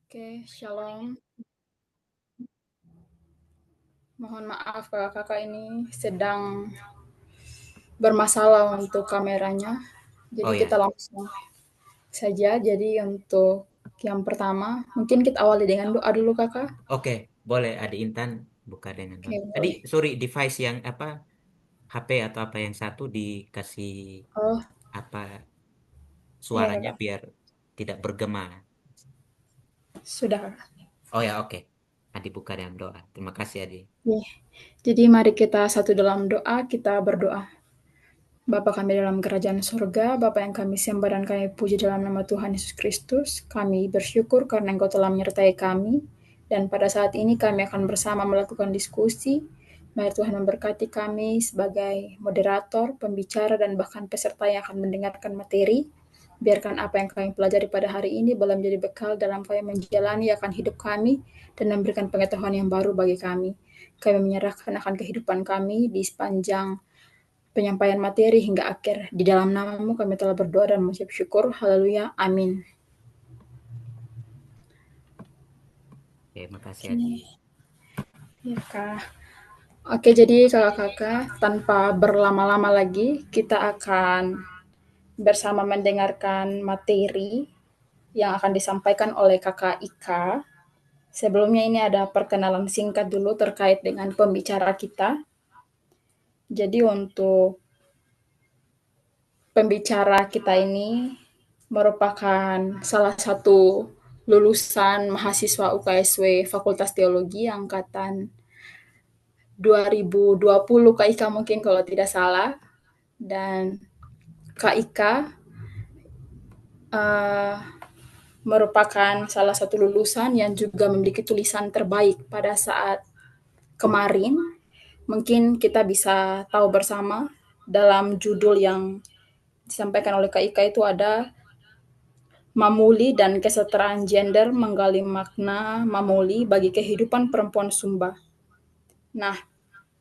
Oke, shalom. Mohon maaf kakak-kakak ini sedang bermasalah untuk kameranya. Jadi Oh kita ya, langsung saja. Jadi untuk yang pertama, mungkin kita awali dengan doa dulu kakak. oke, boleh Adi Intan buka dengan doa. Oke, Tadi boleh. sorry device yang apa HP atau apa yang satu dikasih Oh, apa iya suaranya kakak. biar tidak bergema. Sudah kakak. Oh ya, oke. Adi buka dengan doa. Terima kasih Adi. Oke. Jadi mari kita satu dalam doa, kita berdoa. Bapa kami dalam kerajaan surga, Bapa yang kami sembah dan kami puji dalam nama Tuhan Yesus Kristus, kami bersyukur karena Engkau telah menyertai kami, dan pada saat ini kami akan bersama melakukan diskusi. Mari Tuhan memberkati kami sebagai moderator, pembicara, dan bahkan peserta yang akan mendengarkan materi. Biarkan apa yang kami pelajari pada hari ini boleh menjadi bekal dalam kami menjalani akan hidup kami dan memberikan pengetahuan yang baru bagi kami. Kami menyerahkan akan kehidupan kami di sepanjang penyampaian materi hingga akhir. Di dalam namamu kami telah berdoa dan mengucap syukur. Haleluya. Amin. Oke, makasih Oke, Adi. ya Kak. Oke, jadi kakak-kakak, tanpa berlama-lama lagi, kita akan bersama mendengarkan materi yang akan disampaikan oleh kakak Ika. Sebelumnya ini ada perkenalan singkat dulu terkait dengan pembicara kita. Jadi untuk pembicara kita ini merupakan salah satu lulusan mahasiswa UKSW Fakultas Teologi angkatan 2020 Kak Ika mungkin kalau tidak salah. Dan Kak Ika uh, merupakan salah satu lulusan yang juga memiliki tulisan terbaik pada saat kemarin. Mungkin kita bisa tahu bersama dalam judul yang disampaikan oleh Kak Ika itu ada Mamuli dan Kesetaraan Gender Menggali Makna Mamuli bagi Kehidupan Perempuan Sumba. Nah,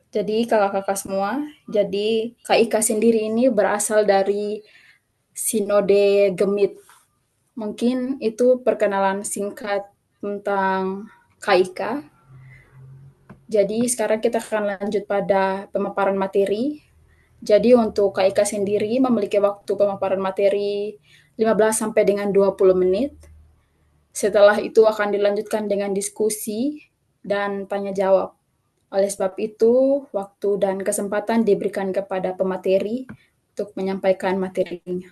jadi kakak-kakak semua, jadi Kak Ika sendiri ini berasal dari Sinode Gemit. Mungkin itu perkenalan singkat tentang Kak Ika. Jadi sekarang kita akan lanjut pada pemaparan materi. Jadi untuk Kak Ika sendiri memiliki waktu pemaparan materi 15 sampai dengan 20 menit. Setelah itu akan dilanjutkan dengan diskusi dan tanya jawab. Oleh sebab itu, waktu dan kesempatan diberikan kepada pemateri untuk menyampaikan materinya.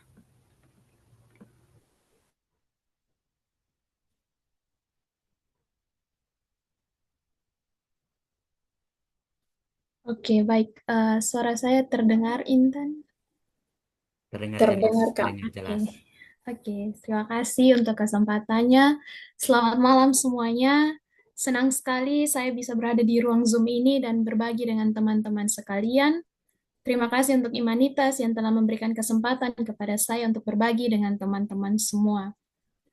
Oke, baik. Suara saya terdengar, Intan? Terdengar jelas, Terdengar, Kak. terdengar Oke, jelas. oke. Terima kasih untuk kesempatannya. Selamat malam semuanya. Senang sekali saya bisa berada di ruang Zoom ini dan berbagi dengan teman-teman sekalian. Terima kasih untuk Imanitas yang telah memberikan kesempatan kepada saya untuk berbagi dengan teman-teman semua.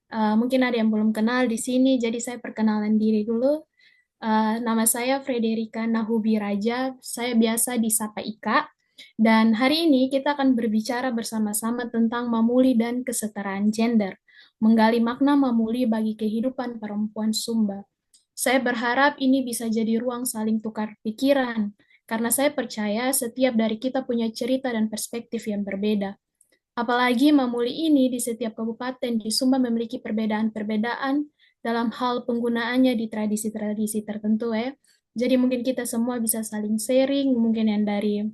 Mungkin ada yang belum kenal di sini, jadi saya perkenalan diri dulu. Nama saya Frederika Nahubi Raja, saya biasa disapa Ika, dan hari ini kita akan berbicara bersama-sama tentang mamuli dan kesetaraan gender, menggali makna mamuli bagi kehidupan perempuan Sumba. Saya berharap ini bisa jadi ruang saling tukar pikiran, karena saya percaya setiap dari kita punya cerita dan perspektif yang berbeda. Apalagi Mamuli ini di setiap kabupaten di Sumba memiliki perbedaan-perbedaan dalam hal penggunaannya di tradisi-tradisi tertentu ya. Jadi mungkin kita semua bisa saling sharing, mungkin yang dari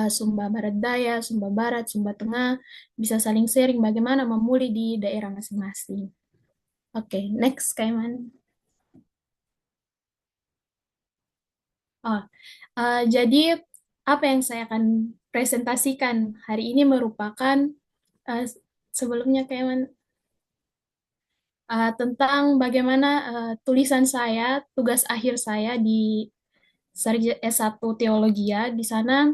Sumba Barat Daya, Sumba Barat, Sumba Tengah, bisa saling sharing bagaimana Mamuli di daerah masing-masing. Oke, next Kaiman. Oh, jadi apa yang saya akan presentasikan hari ini merupakan uh, sebelumnya Kaiman tentang bagaimana tulisan saya, tugas akhir saya di Sarjana S1 Teologia. Di sana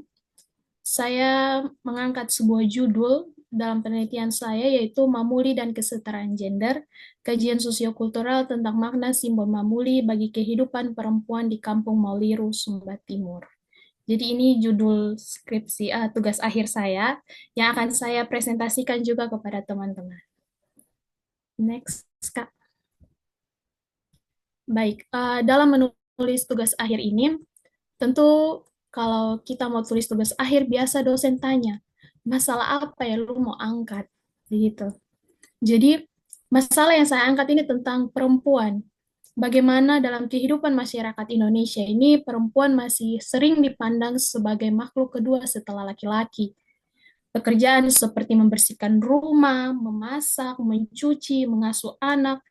saya mengangkat sebuah judul dalam penelitian saya yaitu Mamuli dan Kesetaraan Gender, kajian sosiokultural tentang makna simbol Mamuli bagi kehidupan perempuan di Kampung Mauliru, Sumba Timur. Jadi ini judul skripsi tugas akhir saya yang akan saya presentasikan juga kepada teman-teman. Next, Kak. Baik, dalam menulis tugas akhir ini, tentu kalau kita mau tulis tugas akhir, biasa dosen tanya, masalah apa ya lu mau angkat? Begitu. Jadi, masalah yang saya angkat ini tentang perempuan. Bagaimana dalam kehidupan masyarakat Indonesia ini perempuan masih sering dipandang sebagai makhluk kedua setelah laki-laki. Pekerjaan seperti membersihkan rumah, memasak, mencuci, mengasuh anak,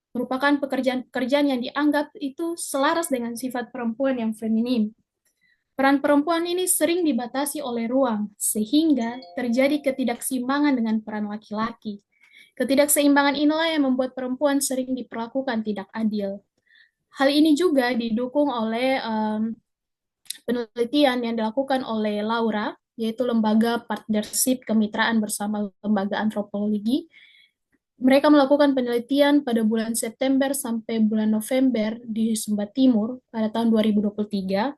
merupakan pekerjaan-pekerjaan yang dianggap itu selaras dengan sifat perempuan yang feminim. Peran perempuan ini sering dibatasi oleh ruang, sehingga terjadi ketidakseimbangan dengan peran laki-laki. Ketidakseimbangan inilah yang membuat perempuan sering diperlakukan tidak adil. Hal ini juga didukung oleh penelitian yang dilakukan oleh Laura, yaitu Lembaga Partnership Kemitraan bersama Lembaga Antropologi. Mereka melakukan penelitian pada bulan September sampai bulan November di Sumba Timur pada tahun 2023.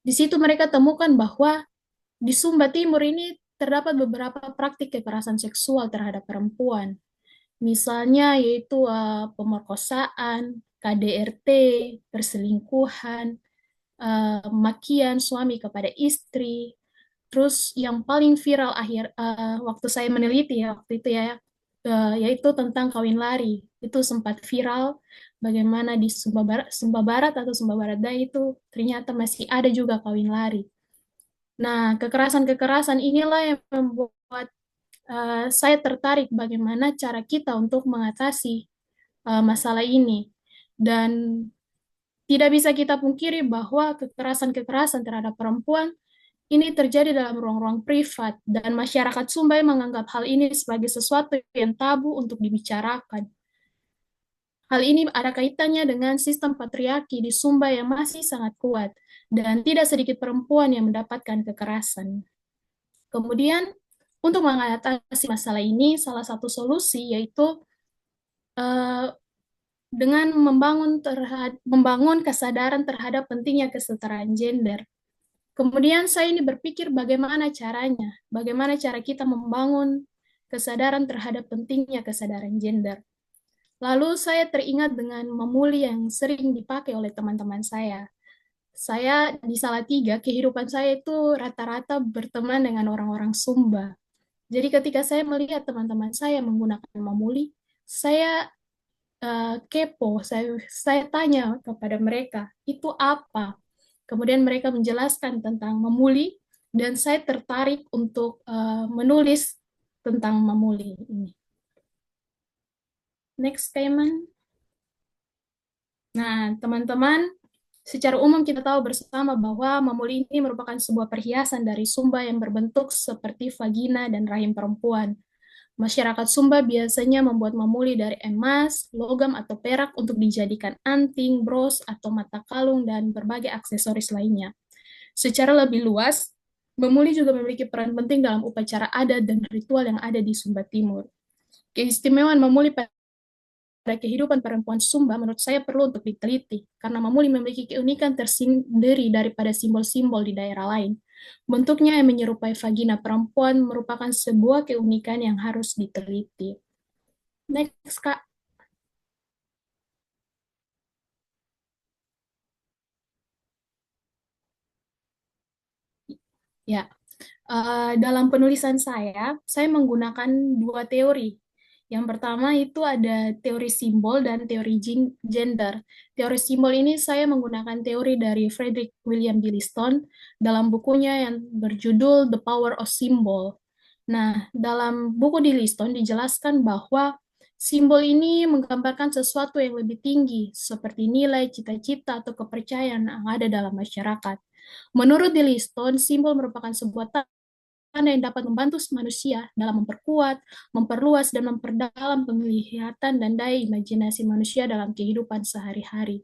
Di situ mereka temukan bahwa di Sumba Timur ini terdapat beberapa praktik kekerasan seksual terhadap perempuan. Misalnya yaitu pemerkosaan, KDRT, perselingkuhan, makian suami kepada istri. Terus yang paling viral waktu saya meneliti ya waktu itu ya, yaitu tentang kawin lari. Itu sempat viral bagaimana di Sumba Barat atau Sumba Barat Daya itu ternyata masih ada juga kawin lari. Nah, kekerasan-kekerasan inilah yang membuat saya tertarik bagaimana cara kita untuk mengatasi masalah ini. Dan tidak bisa kita pungkiri bahwa kekerasan-kekerasan terhadap perempuan ini terjadi dalam ruang-ruang privat, dan masyarakat Sumba menganggap hal ini sebagai sesuatu yang tabu untuk dibicarakan. Hal ini ada kaitannya dengan sistem patriarki di Sumba yang masih sangat kuat, dan tidak sedikit perempuan yang mendapatkan kekerasan. Kemudian, untuk mengatasi masalah ini, salah satu solusi yaitu dengan membangun kesadaran terhadap pentingnya kesetaraan gender. Kemudian saya ini berpikir bagaimana cara kita membangun kesadaran terhadap pentingnya kesadaran gender. Lalu saya teringat dengan memuli yang sering dipakai oleh teman-teman saya. Saya di Salatiga, kehidupan saya itu rata-rata berteman dengan orang-orang Sumba. Jadi ketika saya melihat teman-teman saya menggunakan memuli, saya kepo, saya tanya kepada mereka, itu apa? Kemudian mereka menjelaskan tentang memuli, dan saya tertarik untuk menulis tentang memuli ini. Next, Kaiman. Nah, teman-teman, secara umum kita tahu bersama bahwa memuli ini merupakan sebuah perhiasan dari Sumba yang berbentuk seperti vagina dan rahim perempuan. Masyarakat Sumba biasanya membuat memuli dari emas, logam, atau perak untuk dijadikan anting, bros, atau mata kalung, dan berbagai aksesoris lainnya. Secara lebih luas, memuli juga memiliki peran penting dalam upacara adat dan ritual yang ada di Sumba Timur. Keistimewaan memuli pada kehidupan perempuan Sumba menurut saya perlu untuk diteliti, karena memuli memiliki keunikan tersendiri daripada simbol-simbol di daerah lain. Bentuknya yang menyerupai vagina perempuan merupakan sebuah keunikan yang harus diteliti. Next, Kak. Ya, dalam penulisan saya menggunakan dua teori. Yang pertama itu ada teori simbol dan teori gender. Teori simbol ini saya menggunakan teori dari Frederick William Dilliston dalam bukunya yang berjudul The Power of Symbol. Nah, dalam buku Dilliston dijelaskan bahwa simbol ini menggambarkan sesuatu yang lebih tinggi, seperti nilai, cita-cita, atau kepercayaan yang ada dalam masyarakat. Menurut Dilliston, simbol merupakan sebuah tanda yang dapat membantu manusia dalam memperkuat, memperluas, dan memperdalam penglihatan dan daya imajinasi manusia dalam kehidupan sehari-hari.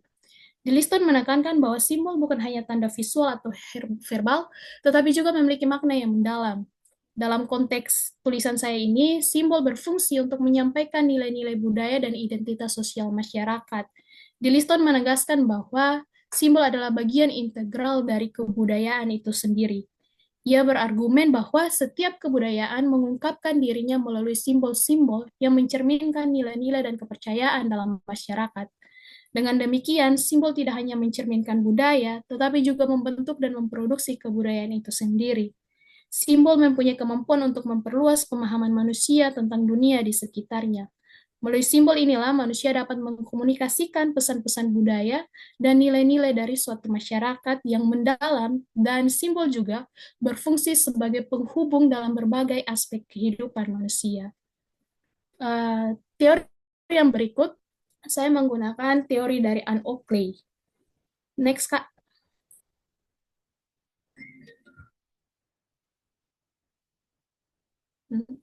Dilliston menekankan bahwa simbol bukan hanya tanda visual atau verbal, tetapi juga memiliki makna yang mendalam. Dalam konteks tulisan saya ini, simbol berfungsi untuk menyampaikan nilai-nilai budaya dan identitas sosial masyarakat. Dilliston menegaskan bahwa simbol adalah bagian integral dari kebudayaan itu sendiri. Ia berargumen bahwa setiap kebudayaan mengungkapkan dirinya melalui simbol-simbol yang mencerminkan nilai-nilai dan kepercayaan dalam masyarakat. Dengan demikian, simbol tidak hanya mencerminkan budaya, tetapi juga membentuk dan memproduksi kebudayaan itu sendiri. Simbol mempunyai kemampuan untuk memperluas pemahaman manusia tentang dunia di sekitarnya. Melalui simbol inilah manusia dapat mengkomunikasikan pesan-pesan budaya dan nilai-nilai dari suatu masyarakat yang mendalam, dan simbol juga berfungsi sebagai penghubung dalam berbagai aspek kehidupan manusia. Teori yang berikut, saya menggunakan teori dari Anne Oakley. Next, Kak.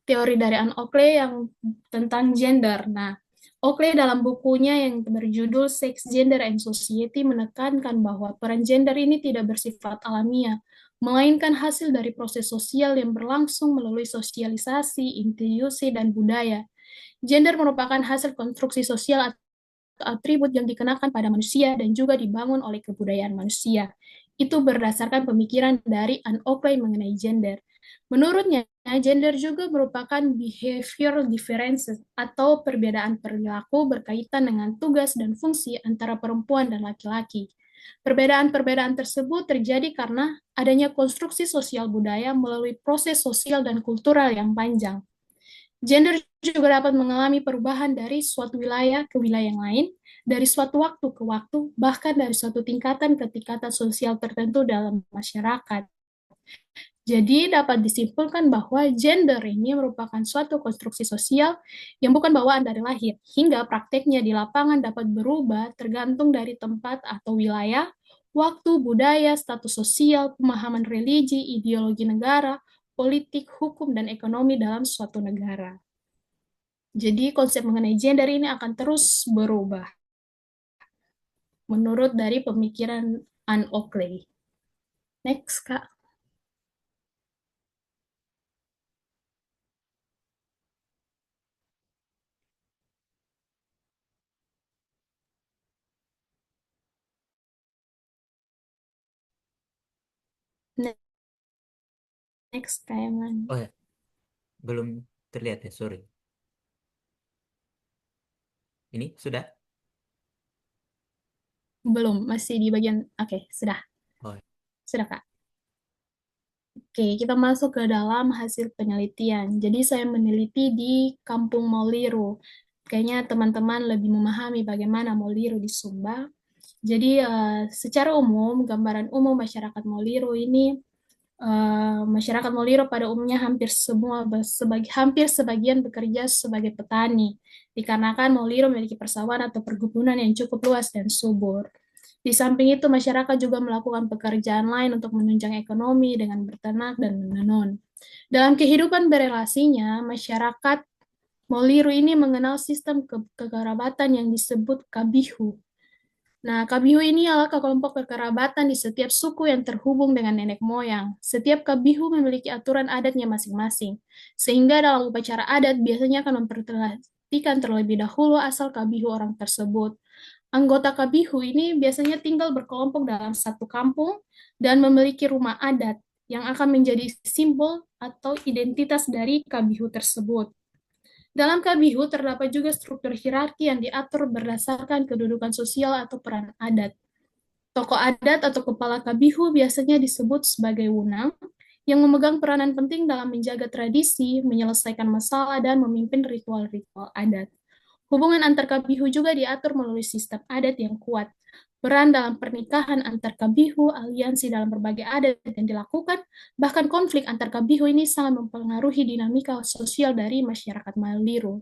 Teori dari Anne Oakley yang tentang gender. Nah, Oakley dalam bukunya yang berjudul Sex, Gender, and Society menekankan bahwa peran gender ini tidak bersifat alamiah, melainkan hasil dari proses sosial yang berlangsung melalui sosialisasi, institusi, dan budaya. Gender merupakan hasil konstruksi sosial atau atribut yang dikenakan pada manusia dan juga dibangun oleh kebudayaan manusia. Itu berdasarkan pemikiran dari Anne Oakley mengenai gender. Menurutnya, gender juga merupakan behavior differences atau perbedaan perilaku berkaitan dengan tugas dan fungsi antara perempuan dan laki-laki. Perbedaan-perbedaan tersebut terjadi karena adanya konstruksi sosial budaya melalui proses sosial dan kultural yang panjang. Gender juga dapat mengalami perubahan dari suatu wilayah ke wilayah yang lain, dari suatu waktu ke waktu, bahkan dari suatu tingkatan ke tingkatan sosial tertentu dalam masyarakat. Jadi dapat disimpulkan bahwa gender ini merupakan suatu konstruksi sosial yang bukan bawaan dari lahir, hingga prakteknya di lapangan dapat berubah tergantung dari tempat atau wilayah, waktu, budaya, status sosial, pemahaman religi, ideologi negara, politik, hukum, dan ekonomi dalam suatu negara. Jadi konsep mengenai gender ini akan terus berubah menurut dari pemikiran Anne Oakley. Next, Kak. Next, Kak Eman. Oh ya, belum terlihat ya, sorry. Ini sudah? Belum, masih di bagian, oke, sudah. Oh, Sudah, Kak. Oke, kita masuk ke dalam hasil penelitian. Jadi saya meneliti di Kampung Mauliru. Kayaknya teman-teman lebih memahami bagaimana Mauliru di Sumba. Jadi secara umum, gambaran umum masyarakat Mauliru ini, masyarakat Mauliru pada umumnya hampir sebagian bekerja sebagai petani, dikarenakan Mauliru memiliki persawahan atau perkebunan yang cukup luas dan subur. Di samping itu, masyarakat juga melakukan pekerjaan lain untuk menunjang ekonomi dengan berternak dan menenun. Dalam kehidupan berelasinya, masyarakat Mauliru ini mengenal sistem kekerabatan yang disebut kabihu. Nah, kabihu ini adalah kelompok kekerabatan di setiap suku yang terhubung dengan nenek moyang. Setiap kabihu memiliki aturan adatnya masing-masing, sehingga dalam upacara adat biasanya akan memperhatikan terlebih dahulu asal kabihu orang tersebut. Anggota kabihu ini biasanya tinggal berkelompok dalam satu kampung dan memiliki rumah adat yang akan menjadi simbol atau identitas dari kabihu tersebut. Dalam kabihu terdapat juga struktur hierarki yang diatur berdasarkan kedudukan sosial atau peran adat. Tokoh adat atau kepala kabihu biasanya disebut sebagai wunang, yang memegang peranan penting dalam menjaga tradisi, menyelesaikan masalah, dan memimpin ritual-ritual adat. Hubungan antar kabihu juga diatur melalui sistem adat yang kuat. Peran dalam pernikahan antar kabihu, aliansi dalam berbagai adat yang dilakukan, bahkan konflik antar kabihu ini sangat mempengaruhi dinamika sosial dari masyarakat Mauliru.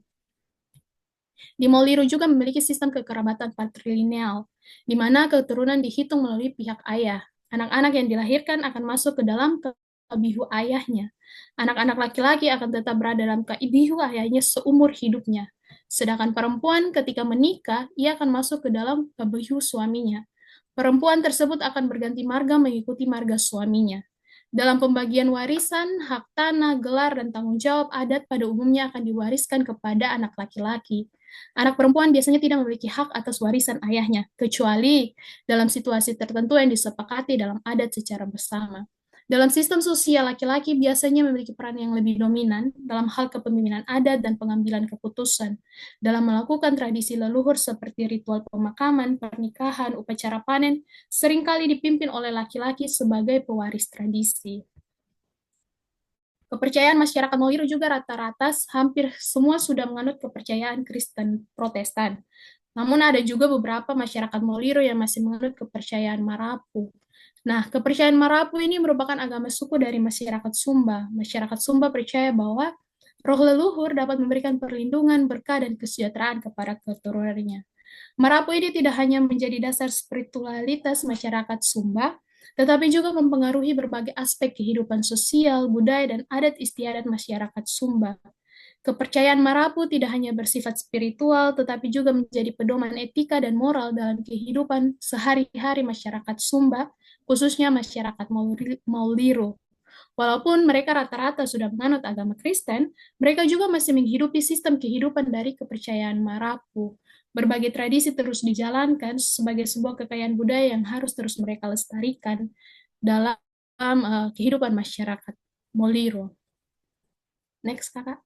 Di Mauliru juga memiliki sistem kekerabatan patrilineal, di mana keturunan dihitung melalui pihak ayah. Anak-anak yang dilahirkan akan masuk ke dalam kabihu ayahnya. Anak-anak laki-laki akan tetap berada dalam kabihu ayahnya seumur hidupnya. Sedangkan perempuan ketika menikah, ia akan masuk ke dalam kabihu suaminya. Perempuan tersebut akan berganti marga mengikuti marga suaminya. Dalam pembagian warisan, hak tanah, gelar, dan tanggung jawab adat pada umumnya akan diwariskan kepada anak laki-laki. Anak perempuan biasanya tidak memiliki hak atas warisan ayahnya, kecuali dalam situasi tertentu yang disepakati dalam adat secara bersama. Dalam sistem sosial, laki-laki biasanya memiliki peran yang lebih dominan dalam hal kepemimpinan adat dan pengambilan keputusan, dalam melakukan tradisi leluhur seperti ritual pemakaman, pernikahan, upacara panen, seringkali dipimpin oleh laki-laki sebagai pewaris tradisi. Kepercayaan masyarakat Moriru juga rata-rata hampir semua sudah menganut kepercayaan Kristen Protestan. Namun ada juga beberapa masyarakat Moriru yang masih menganut kepercayaan Marapu. Nah, kepercayaan Marapu ini merupakan agama suku dari masyarakat Sumba. Masyarakat Sumba percaya bahwa roh leluhur dapat memberikan perlindungan, berkah, dan kesejahteraan kepada keturunannya. Marapu ini tidak hanya menjadi dasar spiritualitas masyarakat Sumba, tetapi juga mempengaruhi berbagai aspek kehidupan sosial, budaya, dan adat istiadat masyarakat Sumba. Kepercayaan Marapu tidak hanya bersifat spiritual, tetapi juga menjadi pedoman etika dan moral dalam kehidupan sehari-hari masyarakat Sumba, khususnya masyarakat Mauliro. Walaupun mereka rata-rata sudah menganut agama Kristen, mereka juga masih menghidupi sistem kehidupan dari kepercayaan Marapu. Berbagai tradisi terus dijalankan sebagai sebuah kekayaan budaya yang harus terus mereka lestarikan dalam kehidupan masyarakat Moliro. Next, Kakak.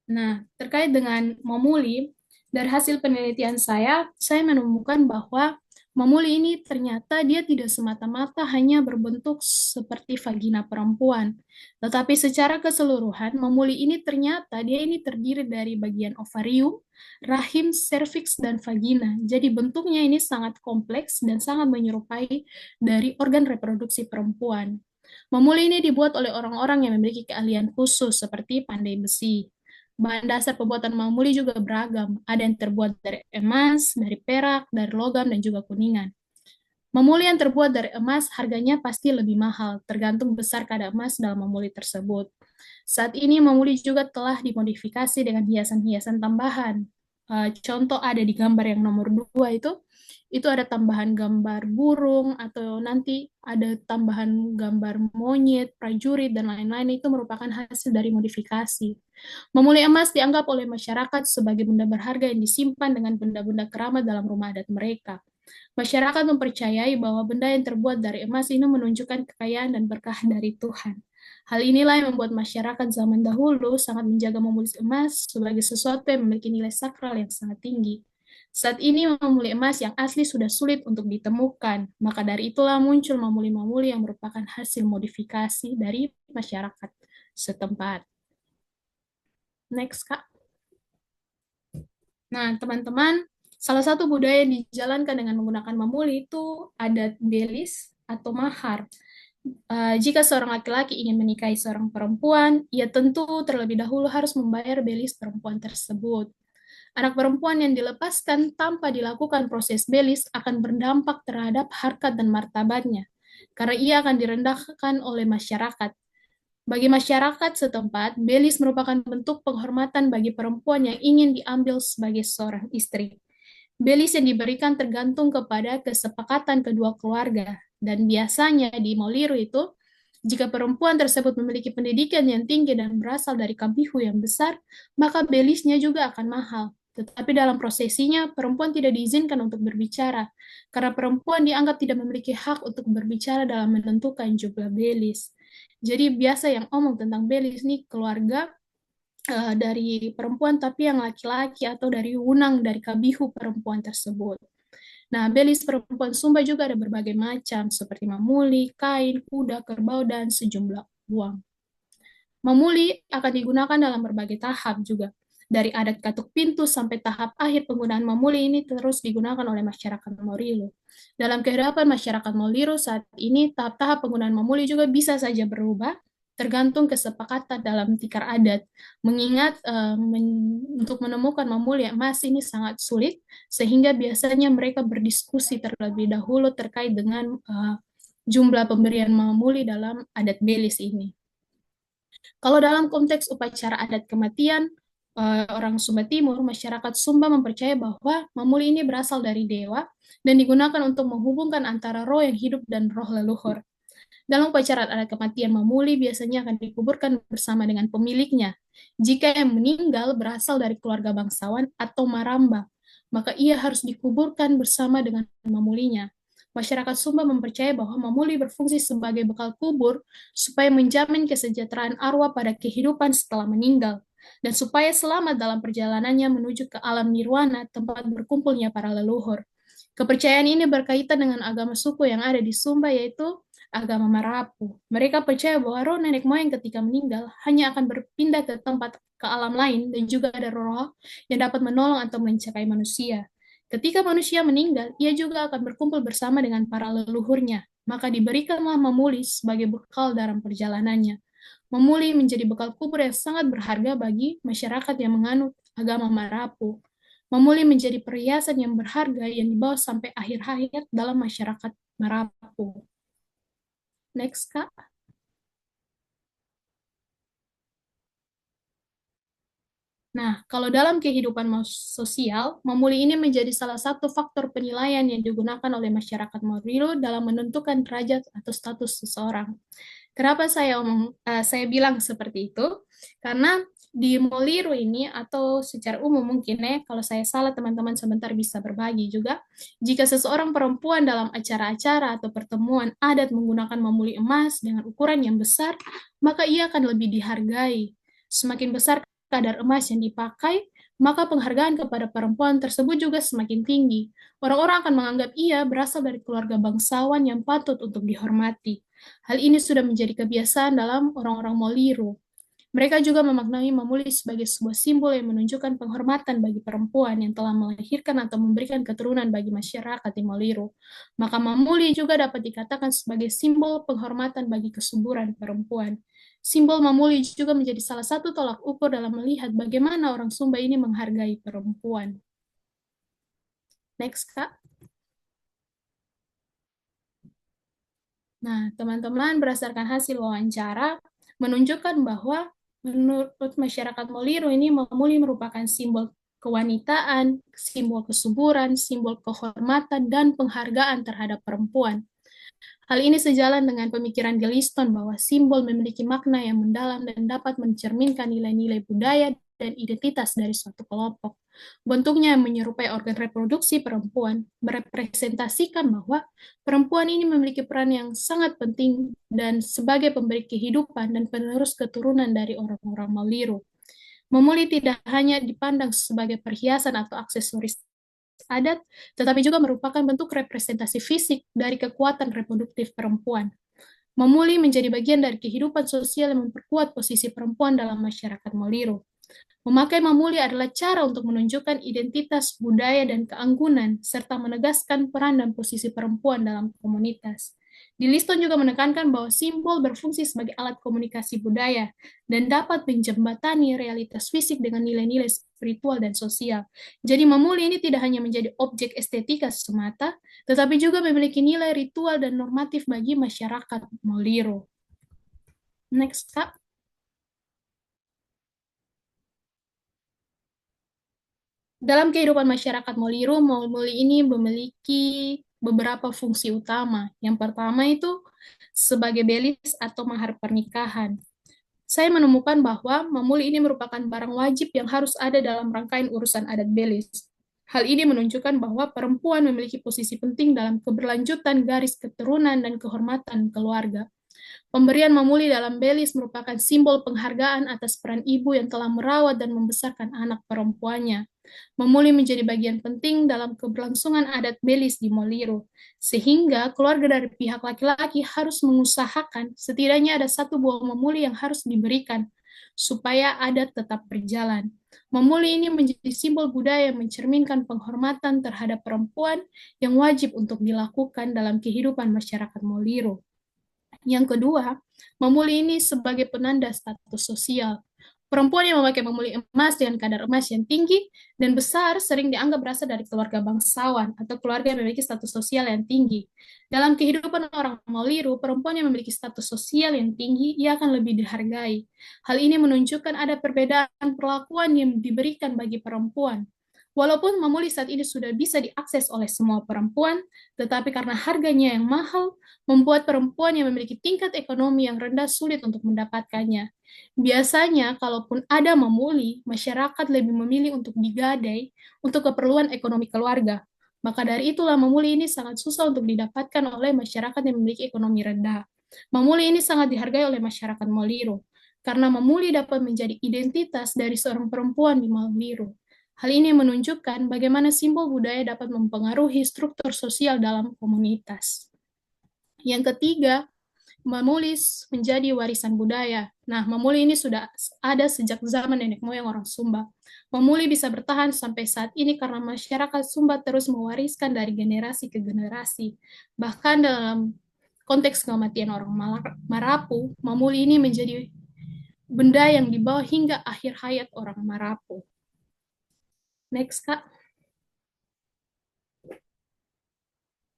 Nah, terkait dengan Momuli, dari hasil penelitian saya menemukan bahwa Momuli ini ternyata dia tidak semata-mata hanya berbentuk seperti vagina perempuan, tetapi secara keseluruhan Momuli ini ternyata dia ini terdiri dari bagian ovarium, rahim, serviks, dan vagina. Jadi bentuknya ini sangat kompleks dan sangat menyerupai dari organ reproduksi perempuan. Momuli ini dibuat oleh orang-orang yang memiliki keahlian khusus seperti pandai besi. Bahan dasar pembuatan mamuli juga beragam. Ada yang terbuat dari emas, dari perak, dari logam, dan juga kuningan. Mamuli yang terbuat dari emas harganya pasti lebih mahal, tergantung besar kadar emas dalam mamuli tersebut. Saat ini mamuli juga telah dimodifikasi dengan hiasan-hiasan tambahan. Contoh ada di gambar yang nomor 2 itu ada tambahan gambar burung, atau nanti ada tambahan gambar monyet, prajurit, dan lain-lain. Itu merupakan hasil dari modifikasi. Memulai emas dianggap oleh masyarakat sebagai benda berharga yang disimpan dengan benda-benda keramat dalam rumah adat mereka. Masyarakat mempercayai bahwa benda yang terbuat dari emas ini menunjukkan kekayaan dan berkah dari Tuhan. Hal inilah yang membuat masyarakat zaman dahulu sangat menjaga memuli emas sebagai sesuatu yang memiliki nilai sakral yang sangat tinggi. Saat ini mamuli emas yang asli sudah sulit untuk ditemukan, maka dari itulah muncul mamuli-mamuli yang merupakan hasil modifikasi dari masyarakat setempat. Next, Kak. Nah, teman-teman, salah satu budaya yang dijalankan dengan menggunakan mamuli itu adat belis atau mahar. Jika seorang laki-laki ingin menikahi seorang perempuan, ia tentu terlebih dahulu harus membayar belis perempuan tersebut. Anak perempuan yang dilepaskan tanpa dilakukan proses belis akan berdampak terhadap harkat dan martabatnya, karena ia akan direndahkan oleh masyarakat. Bagi masyarakat setempat, belis merupakan bentuk penghormatan bagi perempuan yang ingin diambil sebagai seorang istri. Belis yang diberikan tergantung kepada kesepakatan kedua keluarga, dan biasanya di Moliru itu, jika perempuan tersebut memiliki pendidikan yang tinggi dan berasal dari kabihu yang besar, maka belisnya juga akan mahal. Tetapi dalam prosesinya, perempuan tidak diizinkan untuk berbicara, karena perempuan dianggap tidak memiliki hak untuk berbicara dalam menentukan jumlah belis. Jadi biasa yang omong tentang belis nih keluarga dari perempuan, tapi yang laki-laki atau dari wunang dari kabihu perempuan tersebut. Nah, belis perempuan Sumba juga ada berbagai macam, seperti mamuli, kain, kuda, kerbau, dan sejumlah uang. Mamuli akan digunakan dalam berbagai tahap juga. Dari adat katuk pintu sampai tahap akhir penggunaan mamuli ini terus digunakan oleh masyarakat Morilu. Dalam kehidupan masyarakat Morilu saat ini, tahap-tahap penggunaan mamuli juga bisa saja berubah, tergantung kesepakatan dalam tikar adat. Mengingat untuk menemukan mamuli emas ini sangat sulit, sehingga biasanya mereka berdiskusi terlebih dahulu terkait dengan jumlah pemberian mamuli dalam adat belis ini. Kalau dalam konteks upacara adat kematian, orang Sumba Timur, masyarakat Sumba mempercaya bahwa mamuli ini berasal dari dewa dan digunakan untuk menghubungkan antara roh yang hidup dan roh leluhur. Dalam upacara adat kematian, mamuli biasanya akan dikuburkan bersama dengan pemiliknya. Jika yang meninggal berasal dari keluarga bangsawan atau maramba, maka ia harus dikuburkan bersama dengan mamulinya. Masyarakat Sumba mempercayai bahwa Mamuli berfungsi sebagai bekal kubur supaya menjamin kesejahteraan arwah pada kehidupan setelah meninggal, dan supaya selamat dalam perjalanannya menuju ke alam nirwana, tempat berkumpulnya para leluhur. Kepercayaan ini berkaitan dengan agama suku yang ada di Sumba, yaitu agama Marapu. Mereka percaya bahwa roh nenek moyang ketika meninggal hanya akan berpindah ke tempat ke alam lain, dan juga ada roh yang dapat menolong atau mencelakai manusia. Ketika manusia meninggal, ia juga akan berkumpul bersama dengan para leluhurnya. Maka diberikanlah Mamuli sebagai bekal dalam perjalanannya. Mamuli menjadi bekal kubur yang sangat berharga bagi masyarakat yang menganut agama Marapu. Mamuli menjadi perhiasan yang berharga yang dibawa sampai akhir hayat dalam masyarakat Marapu. Next, Kak. Nah, kalau dalam kehidupan sosial, Mamuli ini menjadi salah satu faktor penilaian yang digunakan oleh masyarakat Morilu dalam menentukan derajat atau status seseorang. Kenapa saya bilang seperti itu? Karena di Moliru ini, atau secara umum mungkin ya, kalau saya salah teman-teman sebentar bisa berbagi juga, jika seseorang perempuan dalam acara-acara atau pertemuan adat menggunakan mamuli emas dengan ukuran yang besar, maka ia akan lebih dihargai. Semakin besar kadar emas yang dipakai, maka penghargaan kepada perempuan tersebut juga semakin tinggi. Orang-orang akan menganggap ia berasal dari keluarga bangsawan yang patut untuk dihormati. Hal ini sudah menjadi kebiasaan dalam orang-orang Moliru. Mereka juga memaknai Mamuli sebagai sebuah simbol yang menunjukkan penghormatan bagi perempuan yang telah melahirkan atau memberikan keturunan bagi masyarakat di Moliru. Maka Mamuli juga dapat dikatakan sebagai simbol penghormatan bagi kesuburan perempuan. Simbol Mamuli juga menjadi salah satu tolak ukur dalam melihat bagaimana orang Sumba ini menghargai perempuan. Next, Kak. Nah, teman-teman, berdasarkan hasil wawancara, menunjukkan bahwa menurut masyarakat Moliru ini Mamuli merupakan simbol kewanitaan, simbol kesuburan, simbol kehormatan, dan penghargaan terhadap perempuan. Hal ini sejalan dengan pemikiran Geliston bahwa simbol memiliki makna yang mendalam dan dapat mencerminkan nilai-nilai budaya dan identitas dari suatu kelompok. Bentuknya yang menyerupai organ reproduksi perempuan, merepresentasikan bahwa perempuan ini memiliki peran yang sangat penting dan sebagai pemberi kehidupan dan penerus keturunan dari orang-orang Maliru. Memuli tidak hanya dipandang sebagai perhiasan atau aksesoris adat, tetapi juga merupakan bentuk representasi fisik dari kekuatan reproduktif perempuan. Memuli menjadi bagian dari kehidupan sosial yang memperkuat posisi perempuan dalam masyarakat Moliru. Memakai mamuli adalah cara untuk menunjukkan identitas, budaya, dan keanggunan, serta menegaskan peran dan posisi perempuan dalam komunitas. Di Liston juga menekankan bahwa simbol berfungsi sebagai alat komunikasi budaya dan dapat menjembatani realitas fisik dengan nilai-nilai spiritual dan sosial. Jadi mamuli ini tidak hanya menjadi objek estetika semata, tetapi juga memiliki nilai ritual dan normatif bagi masyarakat Moliro. Next, Kak. Dalam kehidupan masyarakat Moliru, Mamuli ini memiliki beberapa fungsi utama. Yang pertama itu sebagai belis atau mahar pernikahan. Saya menemukan bahwa Mamuli ini merupakan barang wajib yang harus ada dalam rangkaian urusan adat belis. Hal ini menunjukkan bahwa perempuan memiliki posisi penting dalam keberlanjutan garis keturunan dan kehormatan keluarga. Pemberian mamuli dalam belis merupakan simbol penghargaan atas peran ibu yang telah merawat dan membesarkan anak perempuannya. Mamuli menjadi bagian penting dalam keberlangsungan adat belis di Moliru, sehingga keluarga dari pihak laki-laki harus mengusahakan setidaknya ada satu buah mamuli yang harus diberikan, supaya adat tetap berjalan. Mamuli ini menjadi simbol budaya yang mencerminkan penghormatan terhadap perempuan yang wajib untuk dilakukan dalam kehidupan masyarakat Moliru. Yang kedua, mamuli ini sebagai penanda status sosial. Perempuan yang memakai mamuli emas dengan kadar emas yang tinggi dan besar sering dianggap berasal dari keluarga bangsawan atau keluarga yang memiliki status sosial yang tinggi. Dalam kehidupan orang Moliru, perempuan yang memiliki status sosial yang tinggi, ia akan lebih dihargai. Hal ini menunjukkan ada perbedaan perlakuan yang diberikan bagi perempuan. Walaupun mamuli saat ini sudah bisa diakses oleh semua perempuan, tetapi karena harganya yang mahal, membuat perempuan yang memiliki tingkat ekonomi yang rendah sulit untuk mendapatkannya. Biasanya, kalaupun ada mamuli, masyarakat lebih memilih untuk digadai untuk keperluan ekonomi keluarga. Maka dari itulah memuli ini sangat susah untuk didapatkan oleh masyarakat yang memiliki ekonomi rendah. Memuli ini sangat dihargai oleh masyarakat Moliro, karena memuli dapat menjadi identitas dari seorang perempuan di Moliro. Hal ini menunjukkan bagaimana simbol budaya dapat mempengaruhi struktur sosial dalam komunitas. Yang ketiga, menulis menjadi warisan budaya. Nah, memuli ini sudah ada sejak zaman nenek moyang orang Sumba. Memuli bisa bertahan sampai saat ini karena masyarakat Sumba terus mewariskan dari generasi ke generasi. Bahkan dalam konteks kematian orang Marapu, memuli ini menjadi benda yang dibawa hingga akhir hayat orang Marapu. Next, Kak.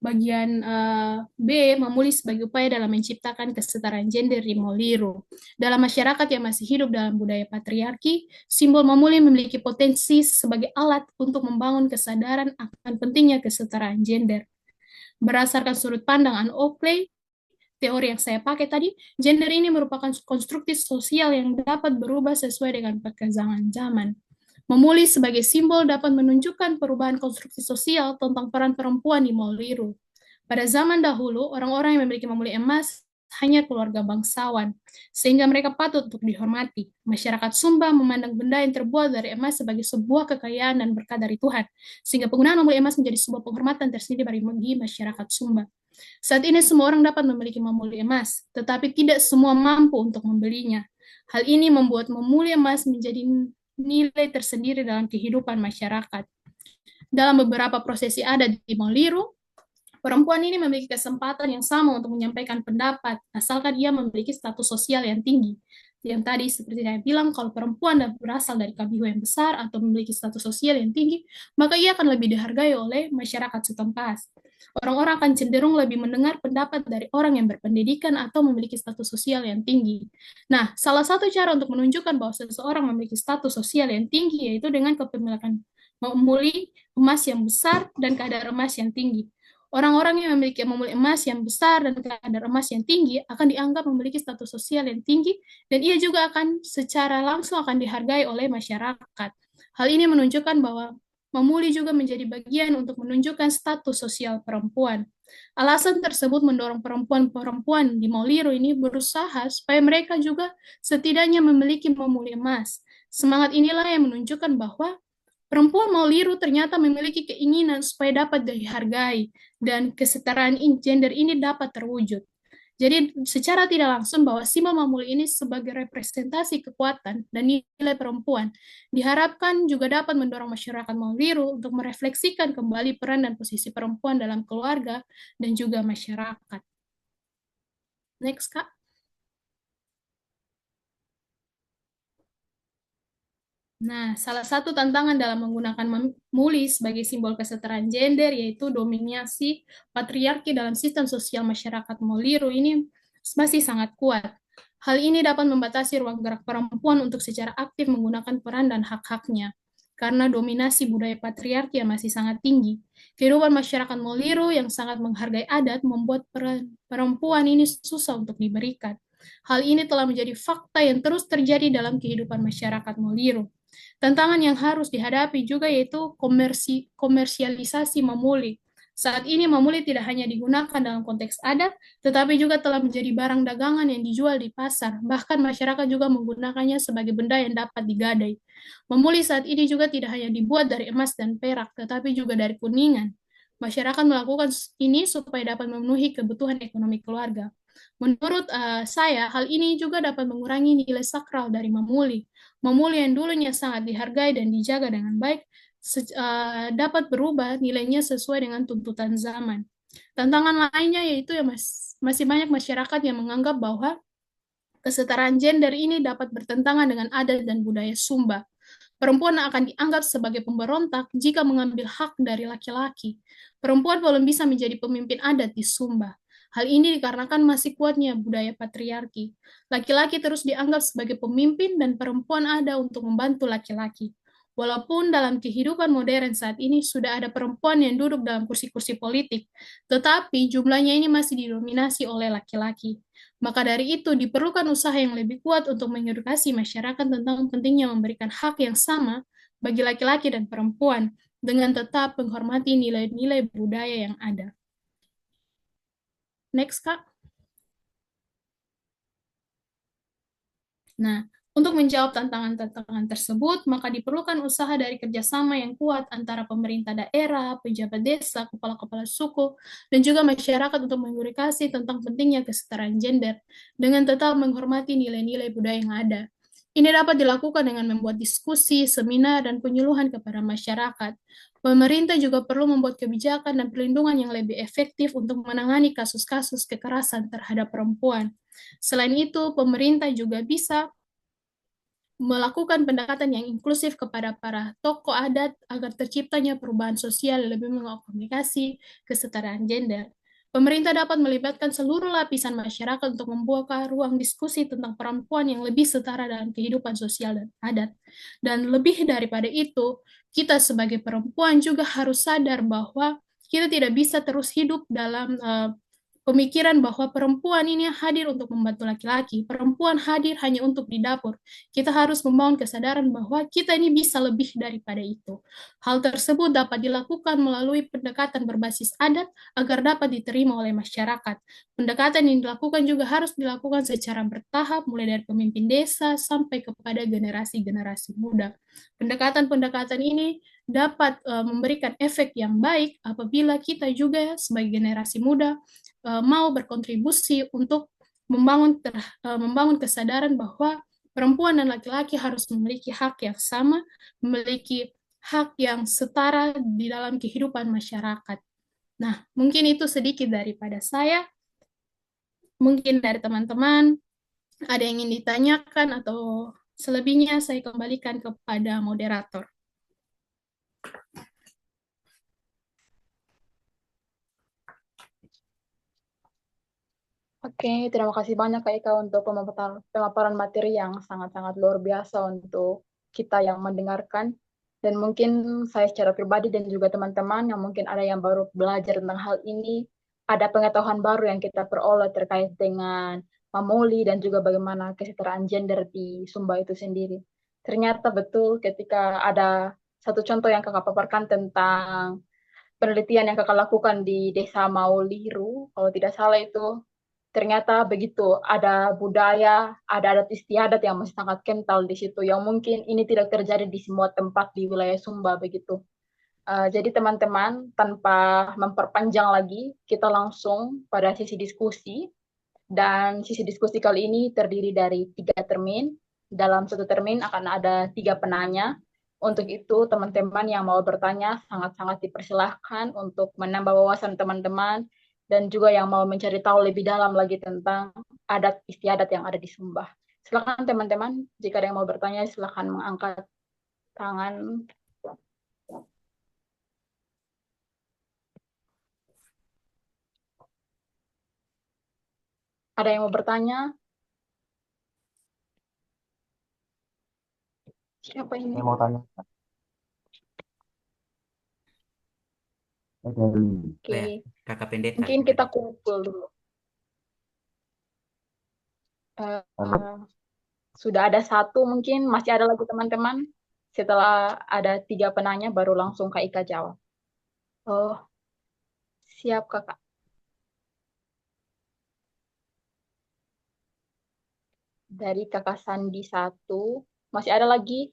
Bagian B, memulih sebagai upaya dalam menciptakan kesetaraan gender di Moliro. Dalam masyarakat yang masih hidup dalam budaya patriarki, simbol memulih memiliki potensi sebagai alat untuk membangun kesadaran akan pentingnya kesetaraan gender. Berdasarkan sudut pandang Anne Oakley, teori yang saya pakai tadi, gender ini merupakan konstruksi sosial yang dapat berubah sesuai dengan perkembangan zaman. Memulih sebagai simbol dapat menunjukkan perubahan konstruksi sosial tentang peran perempuan di Moliro. Pada zaman dahulu, orang-orang yang memiliki memulih emas hanya keluarga bangsawan, sehingga mereka patut untuk dihormati. Masyarakat Sumba memandang benda yang terbuat dari emas sebagai sebuah kekayaan dan berkat dari Tuhan, sehingga penggunaan memulih emas menjadi sebuah penghormatan tersendiri bagi masyarakat Sumba. Saat ini semua orang dapat memiliki memulih emas, tetapi tidak semua mampu untuk membelinya. Hal ini membuat memulih emas menjadi nilai tersendiri dalam kehidupan masyarakat. Dalam beberapa prosesi adat di Moliro, perempuan ini memiliki kesempatan yang sama untuk menyampaikan pendapat, asalkan ia memiliki status sosial yang tinggi. Yang tadi seperti saya bilang, kalau perempuan berasal dari kabinet yang besar atau memiliki status sosial yang tinggi, maka ia akan lebih dihargai oleh masyarakat setempat. Orang-orang akan cenderung lebih mendengar pendapat dari orang yang berpendidikan atau memiliki status sosial yang tinggi. Nah, salah satu cara untuk menunjukkan bahwa seseorang memiliki status sosial yang tinggi yaitu dengan kepemilikan memuli emas yang besar dan kadar emas yang tinggi. Orang-orang yang memiliki memulih emas yang besar dan kadar emas yang tinggi akan dianggap memiliki status sosial yang tinggi dan ia juga akan secara langsung akan dihargai oleh masyarakat. Hal ini menunjukkan bahwa memulih juga menjadi bagian untuk menunjukkan status sosial perempuan. Alasan tersebut mendorong perempuan-perempuan di Moliro ini berusaha supaya mereka juga setidaknya memiliki memulih emas. Semangat inilah yang menunjukkan bahwa perempuan Moliro ternyata memiliki keinginan supaya dapat dihargai dan kesetaraan gender ini dapat terwujud. Jadi secara tidak langsung bahwa simbol Mamuli ini sebagai representasi kekuatan dan nilai perempuan diharapkan juga dapat mendorong masyarakat Moliro untuk merefleksikan kembali peran dan posisi perempuan dalam keluarga dan juga masyarakat. Next, Kak. Nah, salah satu tantangan dalam menggunakan memuli sebagai simbol kesetaraan gender yaitu dominasi patriarki dalam sistem sosial masyarakat Moliro ini masih sangat kuat. Hal ini dapat membatasi ruang gerak perempuan untuk secara aktif menggunakan peran dan hak-haknya karena dominasi budaya patriarki yang masih sangat tinggi. Kehidupan masyarakat Moliro yang sangat menghargai adat membuat peran perempuan ini susah untuk diberikan. Hal ini telah menjadi fakta yang terus terjadi dalam kehidupan masyarakat Moliro. Tantangan yang harus dihadapi juga yaitu komersialisasi memuli. Saat ini memuli tidak hanya digunakan dalam konteks adat, tetapi juga telah menjadi barang dagangan yang dijual di pasar. Bahkan masyarakat juga menggunakannya sebagai benda yang dapat digadai. Memuli saat ini juga tidak hanya dibuat dari emas dan perak, tetapi juga dari kuningan. Masyarakat melakukan ini supaya dapat memenuhi kebutuhan ekonomi keluarga. Menurut saya, hal ini juga dapat mengurangi nilai sakral dari memuli. Memuli yang dulunya sangat dihargai dan dijaga dengan baik, dapat berubah nilainya sesuai dengan tuntutan zaman. Tantangan lainnya yaitu ya masih banyak masyarakat yang menganggap bahwa kesetaraan gender ini dapat bertentangan dengan adat dan budaya Sumba. Perempuan akan dianggap sebagai pemberontak jika mengambil hak dari laki-laki. Perempuan belum bisa menjadi pemimpin adat di Sumba. Hal ini dikarenakan masih kuatnya budaya patriarki. Laki-laki terus dianggap sebagai pemimpin dan perempuan ada untuk membantu laki-laki. Walaupun dalam kehidupan modern saat ini sudah ada perempuan yang duduk dalam kursi-kursi politik, tetapi jumlahnya ini masih didominasi oleh laki-laki. Maka dari itu diperlukan usaha yang lebih kuat untuk mengedukasi masyarakat tentang pentingnya memberikan hak yang sama bagi laki-laki dan perempuan, dengan tetap menghormati nilai-nilai budaya yang ada. Next, Kak. Nah, untuk menjawab tantangan-tantangan tersebut, maka diperlukan usaha dari kerjasama yang kuat antara pemerintah daerah, pejabat desa, kepala-kepala suku, dan juga masyarakat untuk mengedukasi tentang pentingnya kesetaraan gender dengan tetap menghormati nilai-nilai budaya yang ada. Ini dapat dilakukan dengan membuat diskusi, seminar, dan penyuluhan kepada masyarakat. Pemerintah juga perlu membuat kebijakan dan perlindungan yang lebih efektif untuk menangani kasus-kasus kekerasan terhadap perempuan. Selain itu, pemerintah juga bisa melakukan pendekatan yang inklusif kepada para tokoh adat agar terciptanya perubahan sosial lebih mengakomodasi kesetaraan gender. Pemerintah dapat melibatkan seluruh lapisan masyarakat untuk membuka ruang diskusi tentang perempuan yang lebih setara dalam kehidupan sosial dan adat. Dan lebih daripada itu, kita sebagai perempuan juga harus sadar bahwa kita tidak bisa terus hidup dalam pemikiran bahwa perempuan ini hadir untuk membantu laki-laki, perempuan hadir hanya untuk di dapur. Kita harus membangun kesadaran bahwa kita ini bisa lebih daripada itu. Hal tersebut dapat dilakukan melalui pendekatan berbasis adat agar dapat diterima oleh masyarakat. Pendekatan yang dilakukan juga harus dilakukan secara bertahap, mulai dari pemimpin desa sampai kepada generasi-generasi muda. Pendekatan-pendekatan ini dapat memberikan efek yang baik apabila kita juga sebagai generasi muda mau berkontribusi untuk membangun kesadaran bahwa perempuan dan laki-laki harus memiliki hak yang sama, memiliki hak yang setara di dalam kehidupan masyarakat. Nah, mungkin itu sedikit daripada saya. Mungkin dari teman-teman ada yang ingin ditanyakan atau selebihnya saya kembalikan kepada moderator. Oke, terima kasih banyak Kak Ika untuk pemaparan materi yang sangat-sangat luar biasa untuk kita yang mendengarkan. Dan mungkin saya secara pribadi dan juga teman-teman yang mungkin ada yang baru belajar tentang hal ini, ada pengetahuan baru yang kita peroleh terkait dengan Mamoli dan juga bagaimana kesetaraan gender di Sumba itu sendiri. Ternyata betul ketika ada satu contoh yang kakak paparkan tentang penelitian yang kakak lakukan di Desa Mauliru, kalau tidak salah itu ternyata begitu ada budaya, ada adat istiadat yang masih sangat kental di situ, yang mungkin ini tidak terjadi di semua tempat di wilayah Sumba begitu. Jadi teman-teman, tanpa memperpanjang lagi, kita langsung pada sesi diskusi. Dan sesi diskusi kali ini terdiri dari 3 termin. Dalam satu termin akan ada 3 penanya. Untuk itu, teman-teman yang mau bertanya sangat-sangat dipersilahkan untuk menambah wawasan teman-teman dan juga yang mau mencari tahu lebih dalam lagi tentang adat istiadat yang ada di Sumba. Silakan teman-teman, jika ada yang mau bertanya, silakan mengangkat tangan. Ada yang mau bertanya? Siapa ini? Saya mau tanya. Oke, Ya, Kakak Pendeta. mungkin kita kumpul dulu. Sudah ada satu, mungkin masih ada lagi teman-teman. Setelah ada 3 penanya, baru langsung Kak Ika jawab. Oh, siap Kakak. Dari Kakak Sandi 1, masih ada lagi?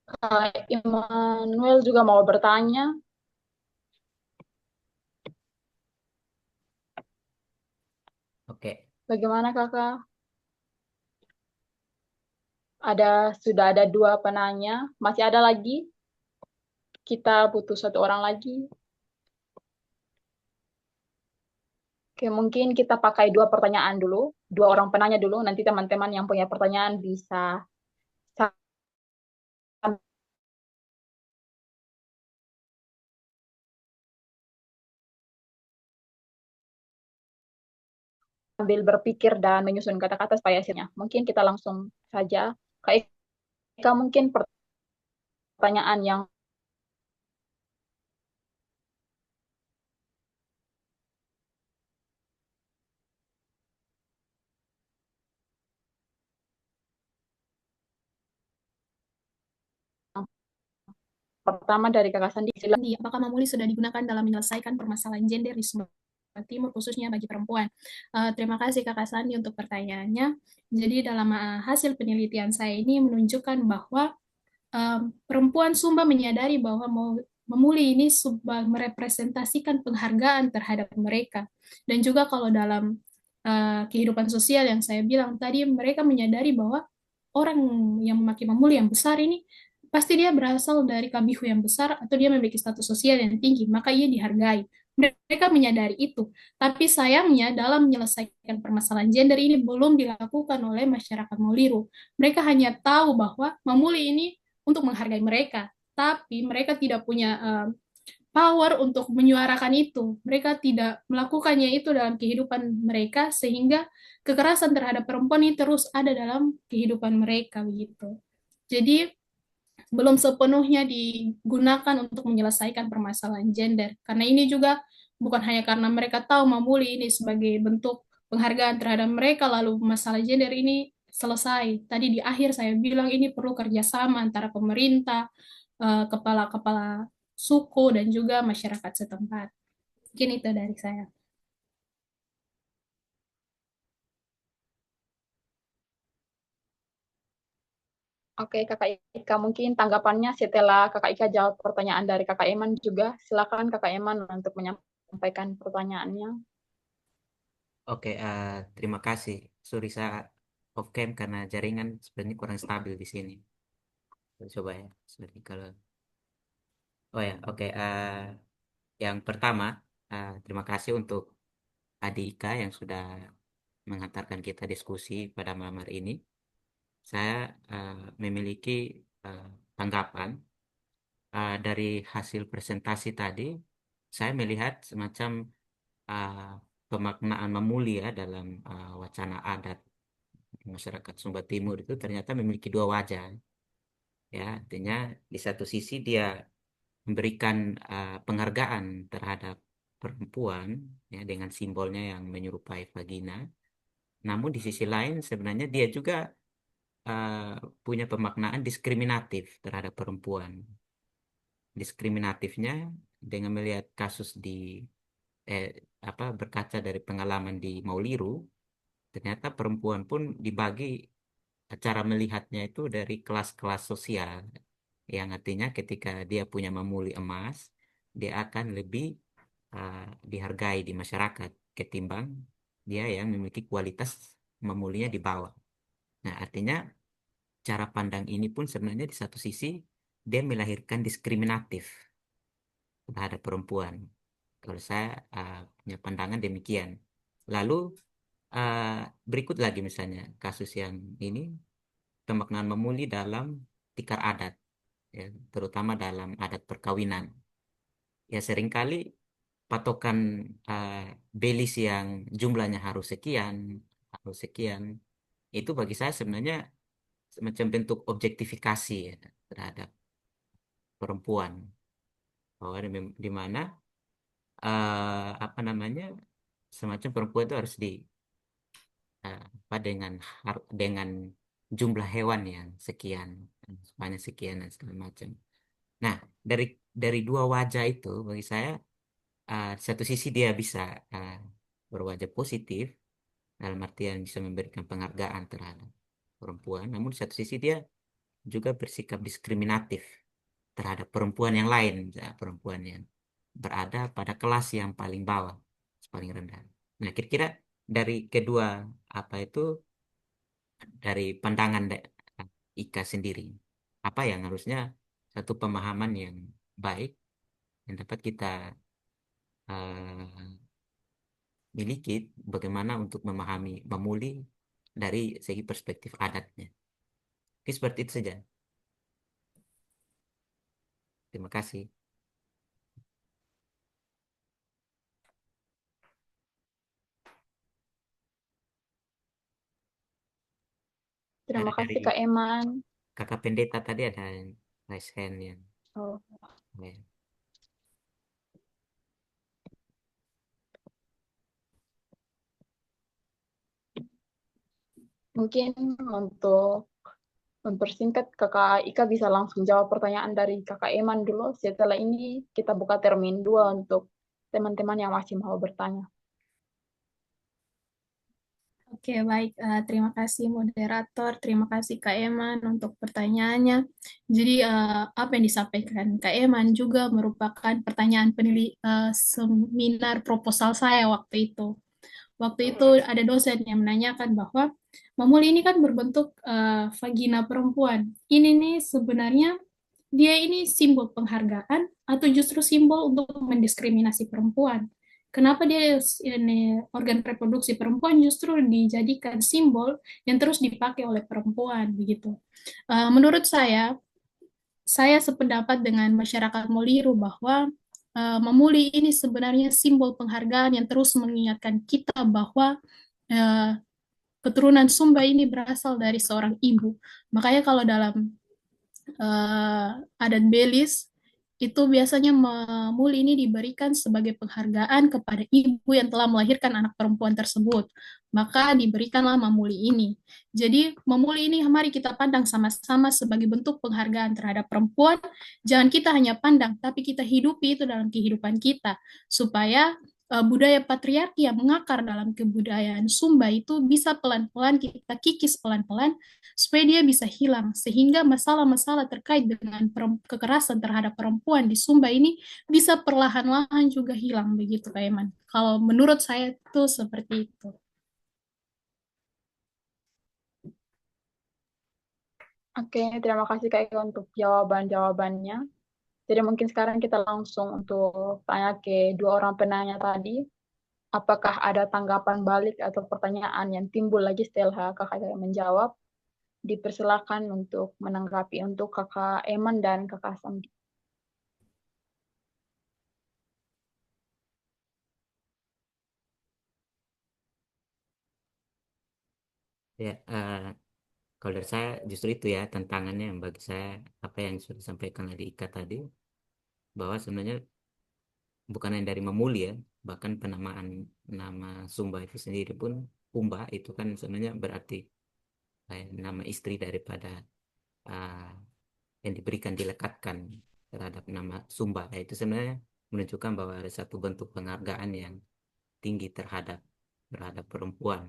Kak Immanuel juga mau bertanya. Oke. Bagaimana Kakak? Sudah ada 2 penanya. Masih ada lagi? Kita butuh 1 orang lagi. Oke, mungkin kita pakai 2 pertanyaan dulu. 2 orang penanya dulu. Nanti teman-teman yang punya pertanyaan bisa sambil berpikir dan menyusun kata-kata supaya hasilnya. Mungkin kita langsung saja. Kak Ika, mungkin pertanyaan yang pertama dari Kakak Sandi, silakan. Apakah mamuli sudah digunakan dalam menyelesaikan permasalahan gender di Sumatera Timur, khususnya bagi perempuan? Terima kasih Kakak Sandi untuk pertanyaannya. Jadi dalam hasil penelitian saya ini menunjukkan bahwa perempuan Sumba menyadari bahwa memuli ini merepresentasikan penghargaan terhadap mereka. Dan juga kalau dalam kehidupan sosial yang saya bilang tadi, mereka menyadari bahwa orang yang memakai mamuli yang besar ini pasti dia berasal dari kabihu yang besar atau dia memiliki status sosial yang tinggi, maka ia dihargai. Mereka menyadari itu. Tapi sayangnya dalam menyelesaikan permasalahan gender ini belum dilakukan oleh masyarakat Moliru. Mereka hanya tahu bahwa mamuli ini untuk menghargai mereka, tapi mereka tidak punya power untuk menyuarakan itu. Mereka tidak melakukannya itu dalam kehidupan mereka, sehingga kekerasan terhadap perempuan ini terus ada dalam kehidupan mereka begitu. Jadi belum sepenuhnya digunakan untuk menyelesaikan permasalahan gender. Karena ini juga bukan hanya karena mereka tahu mamuli ini sebagai bentuk penghargaan terhadap mereka, lalu masalah gender ini selesai. Tadi di akhir saya bilang ini perlu kerjasama antara pemerintah, kepala-kepala suku, dan juga masyarakat setempat. Mungkin itu dari saya. Oke, Kakak Ika, mungkin tanggapannya setelah Kakak Ika jawab pertanyaan dari Kakak Eman juga. Silakan Kakak Eman untuk menyampaikan pertanyaannya. Oke, terima kasih. Sorry saya off cam karena jaringan sebenarnya kurang stabil di sini. Coba ya, sebenarnya kalau. Oh ya, oke. Yang pertama, terima kasih untuk Adi Ika yang sudah mengantarkan kita diskusi pada malam hari ini. Saya memiliki eh, tanggapan dari hasil presentasi tadi. Saya melihat semacam uh, pemaknaan memulia dalam wacana adat masyarakat Sumba Timur itu ternyata memiliki dua wajah. Ya, artinya di satu sisi dia memberikan penghargaan terhadap perempuan ya dengan simbolnya yang menyerupai vagina. Namun di sisi lain sebenarnya dia juga uh, punya pemaknaan diskriminatif terhadap perempuan. Diskriminatifnya dengan melihat kasus di eh, berkaca dari pengalaman di Mauliru, ternyata perempuan pun dibagi cara melihatnya itu dari kelas-kelas sosial, yang artinya ketika dia punya memuli emas, dia akan lebih uh, dihargai di masyarakat ketimbang dia yang memiliki kualitas memulinya di bawah. Nah, artinya cara pandang ini pun sebenarnya di satu sisi dia melahirkan diskriminatif terhadap perempuan. Kalau saya punya pandangan demikian. Lalu uh, berikut lagi misalnya kasus yang ini pemaknaan memuli dalam tikar adat, ya, terutama dalam adat perkawinan. Ya seringkali patokan uh, belis yang jumlahnya harus sekian, itu bagi saya sebenarnya semacam bentuk objektifikasi ya, terhadap perempuan. Bahwa di mana apa namanya semacam perempuan itu harus dengan dengan jumlah hewan yang sekian, sebanyak sekian dan segala macam. Nah, dari dua wajah itu bagi saya satu sisi dia bisa uh, berwajah positif dalam artian bisa memberikan penghargaan terhadap perempuan, namun di satu sisi dia juga bersikap diskriminatif terhadap perempuan yang lain, misalnya perempuan yang berada pada kelas yang paling bawah, paling rendah. Nah, kira-kira dari kedua apa itu dari pandangan Ika sendiri, apa yang harusnya satu pemahaman yang baik yang dapat kita eh, miliki bagaimana untuk memahami memuli dari segi perspektif adatnya. Oke, seperti itu saja. Terima kasih. Ada Terima dari kasih Kak Eman. kakak pendeta tadi ada raise hand yang Oh, ya. mungkin untuk Mempersingkat, Kakak Ika bisa langsung jawab pertanyaan dari Kakak Eman dulu. Setelah ini kita buka termin 2 untuk teman-teman yang masih mau bertanya. Oke, baik. Terima kasih moderator, terima kasih Kak Eman untuk pertanyaannya. Jadi apa yang disampaikan Kak Eman juga merupakan pertanyaan seminar proposal saya waktu itu. Waktu itu ada dosen yang menanyakan bahwa mamuli ini kan berbentuk vagina perempuan. Ini nih sebenarnya dia ini simbol penghargaan atau justru simbol untuk mendiskriminasi perempuan? Kenapa dia ini organ reproduksi perempuan justru dijadikan simbol yang terus dipakai oleh perempuan begitu? Menurut saya sependapat dengan masyarakat Moliru bahwa memuli ini sebenarnya simbol penghargaan yang terus mengingatkan kita bahwa uh, keturunan Sumba ini berasal dari seorang ibu. Makanya kalau dalam adat Belis itu biasanya mamuli ini diberikan sebagai penghargaan kepada ibu yang telah melahirkan anak perempuan tersebut. Maka diberikanlah mamuli ini. Jadi mamuli ini mari kita pandang sama-sama sebagai bentuk penghargaan terhadap perempuan. Jangan kita hanya pandang, tapi kita hidupi itu dalam kehidupan kita. Supaya budaya patriarki yang mengakar dalam kebudayaan Sumba itu bisa pelan-pelan kita kikis pelan-pelan supaya dia bisa hilang sehingga masalah-masalah terkait dengan kekerasan terhadap perempuan di Sumba ini bisa perlahan-lahan juga hilang begitu Kak Iman. Kalau menurut saya itu seperti itu. Oke, terima kasih Kak Ika untuk jawaban-jawabannya. Jadi mungkin sekarang kita langsung untuk tanya ke dua orang penanya tadi. Apakah ada tanggapan balik atau pertanyaan yang timbul lagi setelah Kakak Ika menjawab? Dipersilakan untuk menanggapi untuk Kakak Eman dan Kakak Sandi. Ya, kalau dari saya justru itu ya tantangannya yang bagi saya apa yang sudah disampaikan oleh Ika tadi, bahwa sebenarnya bukan hanya dari Mamuli ya, bahkan penamaan nama Sumba itu sendiri pun Pumba itu kan sebenarnya berarti nama istri daripada uh, yang diberikan dilekatkan terhadap nama Sumba. Nah, itu sebenarnya menunjukkan bahwa ada satu bentuk penghargaan yang tinggi terhadap perempuan.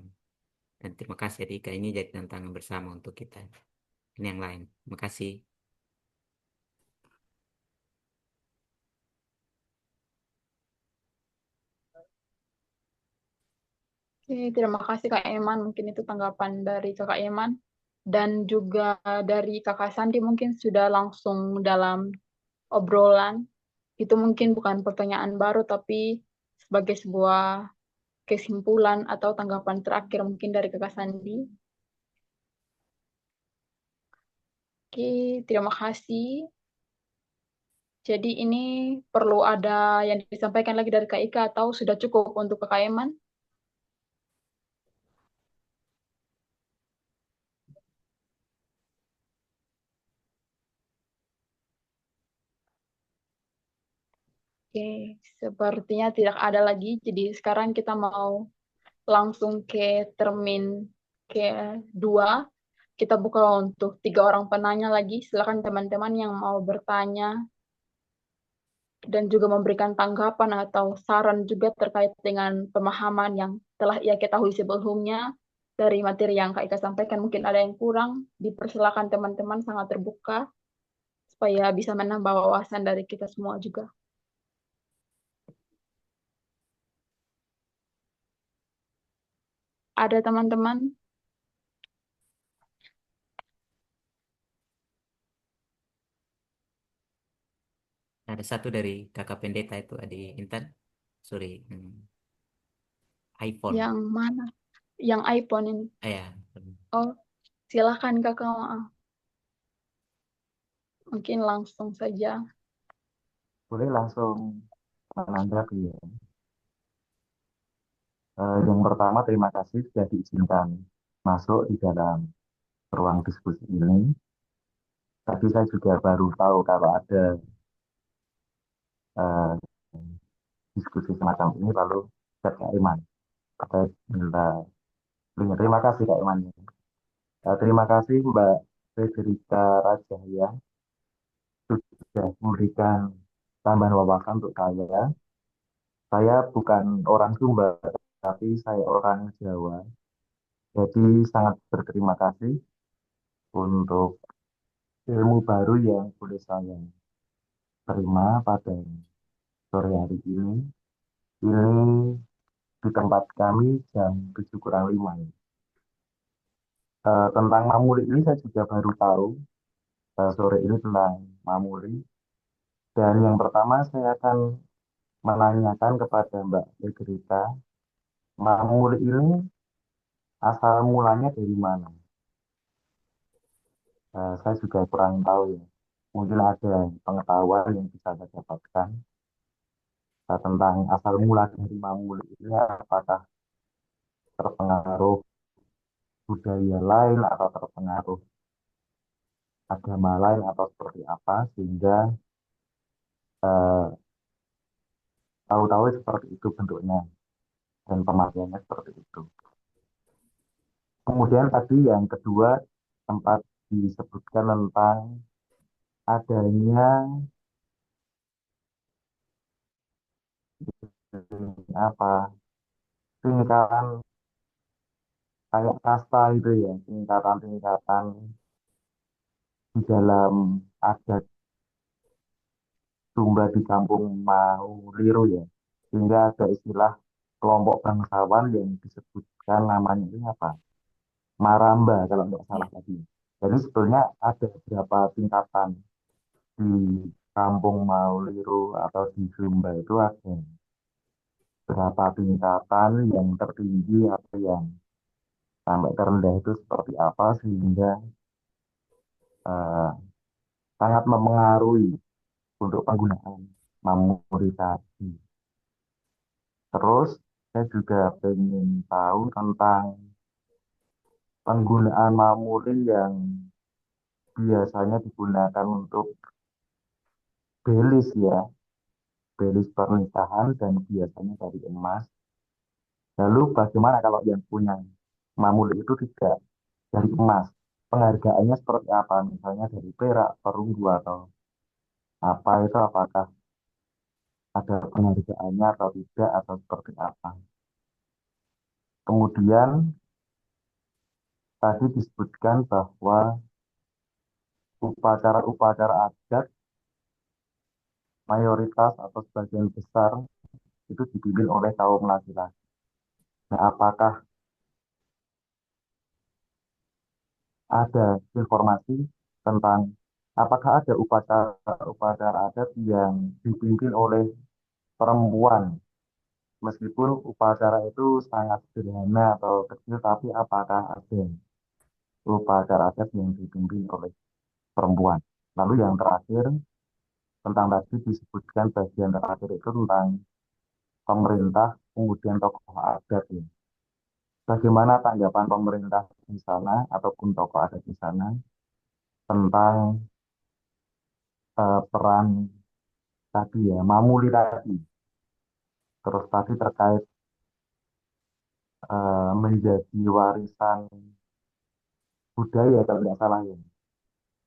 Dan terima kasih Dika, ini jadi tantangan bersama untuk kita. Ini yang lain. Terima kasih. Oke, terima kasih Kak Eman. Mungkin itu tanggapan dari Kakak Eman. Dan juga dari Kakak Sandi mungkin sudah langsung dalam obrolan. Itu mungkin bukan pertanyaan baru, tapi sebagai sebuah kesimpulan atau tanggapan terakhir mungkin dari Kakak Sandi. Oke, terima kasih. Jadi ini perlu ada yang disampaikan lagi dari Kak Ika atau sudah cukup untuk Kakak Eman? Oke, sepertinya tidak ada lagi. Jadi sekarang kita mau langsung ke termin kedua. Kita buka untuk 3 orang penanya lagi. Silakan teman-teman yang mau bertanya dan juga memberikan tanggapan atau saran juga terkait dengan pemahaman yang telah ia ketahui sebelumnya dari materi yang Kak Ika sampaikan. Mungkin ada yang kurang, dipersilakan teman-teman sangat terbuka supaya bisa menambah wawasan dari kita semua juga. Ada teman-teman? Ada satu dari kakak pendeta itu, Adi Intan. Sorry, iPhone. Yang mana? Yang iPhone ini. Ya. Oh, silakan Kakak. Maaf. Mungkin langsung saja. Boleh langsung menanggapi ya. Yang pertama, terima kasih sudah diizinkan masuk di dalam ruang diskusi ini. Tadi saya juga baru tahu kalau ada eh, diskusi semacam ini, lalu chat Kak Iman. Terkait minta terima kasih Kak Iman. Terima kasih Mbak Federica Rajaya sudah memberikan tambahan wawasan untuk saya. Saya bukan orang Sumba, tapi saya orang Jawa. Jadi sangat berterima kasih untuk ilmu baru yang boleh saya terima pada sore hari ini. Ini di tempat kami jam 7 kurang 5. Tentang Mamuli ini saya juga baru tahu sore ini tentang Mamuli. Dan yang pertama saya akan menanyakan kepada Mbak Federica, Mamuli ini asal mulanya dari mana? Saya juga kurang tahu ya. Mungkin ada pengetahuan yang bisa saya dapatkan tentang asal mula dari Mamuli ini, apakah terpengaruh budaya lain atau terpengaruh agama lain atau seperti apa, sehingga eh, tahu-tahu seperti itu bentuknya dan pemakaiannya seperti itu. Kemudian tadi yang kedua sempat disebutkan tentang adanya apa tingkatan kayak kasta itu ya, tingkatan-tingkatan di dalam adat Sumba di kampung Mauliru ya, sehingga ada istilah kelompok bangsawan yang disebutkan namanya ini apa? Maramba kalau nggak Ya. salah tadi. Jadi sebetulnya ada beberapa tingkatan di kampung Mauliru atau di Sumba itu ada berapa tingkatan yang tertinggi atau yang sampai terendah itu seperti apa sehingga eh, sangat mempengaruhi untuk penggunaan mamuri tadi. Terus saya juga ingin tahu tentang penggunaan mamuri yang biasanya digunakan untuk belis ya, belis pernikahan dan biasanya dari emas. Lalu bagaimana kalau yang punya mamuri itu tidak dari emas? Penghargaannya seperti apa? Misalnya dari perak, perunggu atau apa itu apakah ada penghargaannya atau tidak atau seperti apa? Kemudian tadi disebutkan bahwa upacara-upacara adat mayoritas atau sebagian besar itu dipimpin oleh kaum laki-laki. Nah, apakah ada informasi tentang apakah ada upacara-upacara adat yang dipimpin oleh perempuan? Meskipun upacara itu sangat sederhana atau kecil, tapi apakah ada upacara adat yang dipimpin oleh perempuan? Lalu yang terakhir, tentang tadi disebutkan bagian terakhir itu tentang pemerintah, kemudian tokoh adat ya. Bagaimana tanggapan pemerintah di sana ataupun tokoh adat di sana tentang peran tadi ya, Mamuli tadi. Terus tadi terkait menjadi warisan budaya kalau tidak salah ya.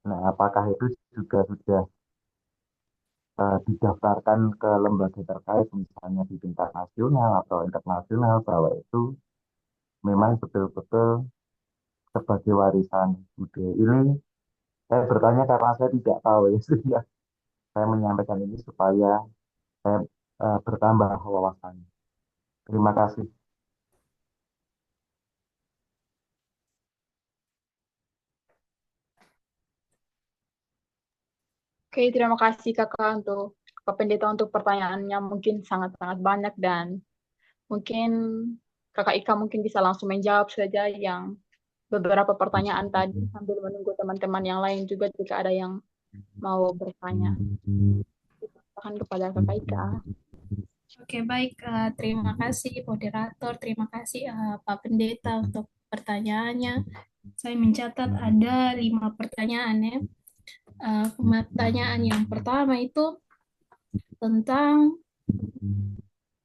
Nah, apakah itu juga sudah didaftarkan ke lembaga terkait, misalnya di tingkat nasional atau internasional, bahwa itu memang betul-betul sebagai warisan budaya. Ini saya bertanya karena saya tidak tahu ya, sehingga saya menyampaikan ini supaya saya bertambah wawasan. Terima kasih. Oke, terima kasih Kakak untuk Kak Pendeta untuk pertanyaannya mungkin sangat-sangat banyak dan mungkin Kakak Ika mungkin bisa langsung menjawab saja yang beberapa pertanyaan tadi sambil menunggu teman-teman yang lain juga jika ada yang mau bertanya. Silakan kepada Kakak Ika. Oke, baik. Terima kasih moderator, terima kasih Pak Pendeta untuk pertanyaannya. Saya mencatat ada 5 pertanyaan ya. Pertanyaan yang pertama itu tentang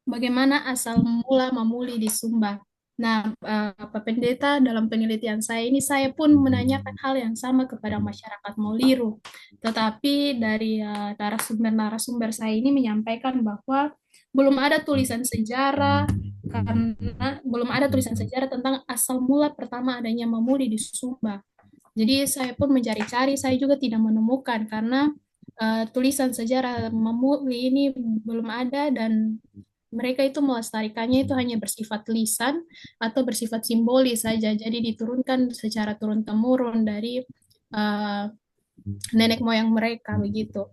bagaimana asal mula Mamuli di Sumba. Nah, Pak Pendeta, dalam penelitian saya ini saya pun menanyakan hal yang sama kepada masyarakat Mauliru. Tetapi dari narasumber-narasumber saya ini menyampaikan bahwa belum ada tulisan sejarah karena belum ada tulisan sejarah tentang asal mula pertama adanya Mamuli di Sumba. Jadi saya pun mencari-cari, saya juga tidak menemukan karena tulisan sejarah Mamuli ini belum ada dan mereka itu melestarikannya itu hanya bersifat lisan atau bersifat simbolis saja. Jadi diturunkan secara turun-temurun dari uh, nenek moyang mereka begitu.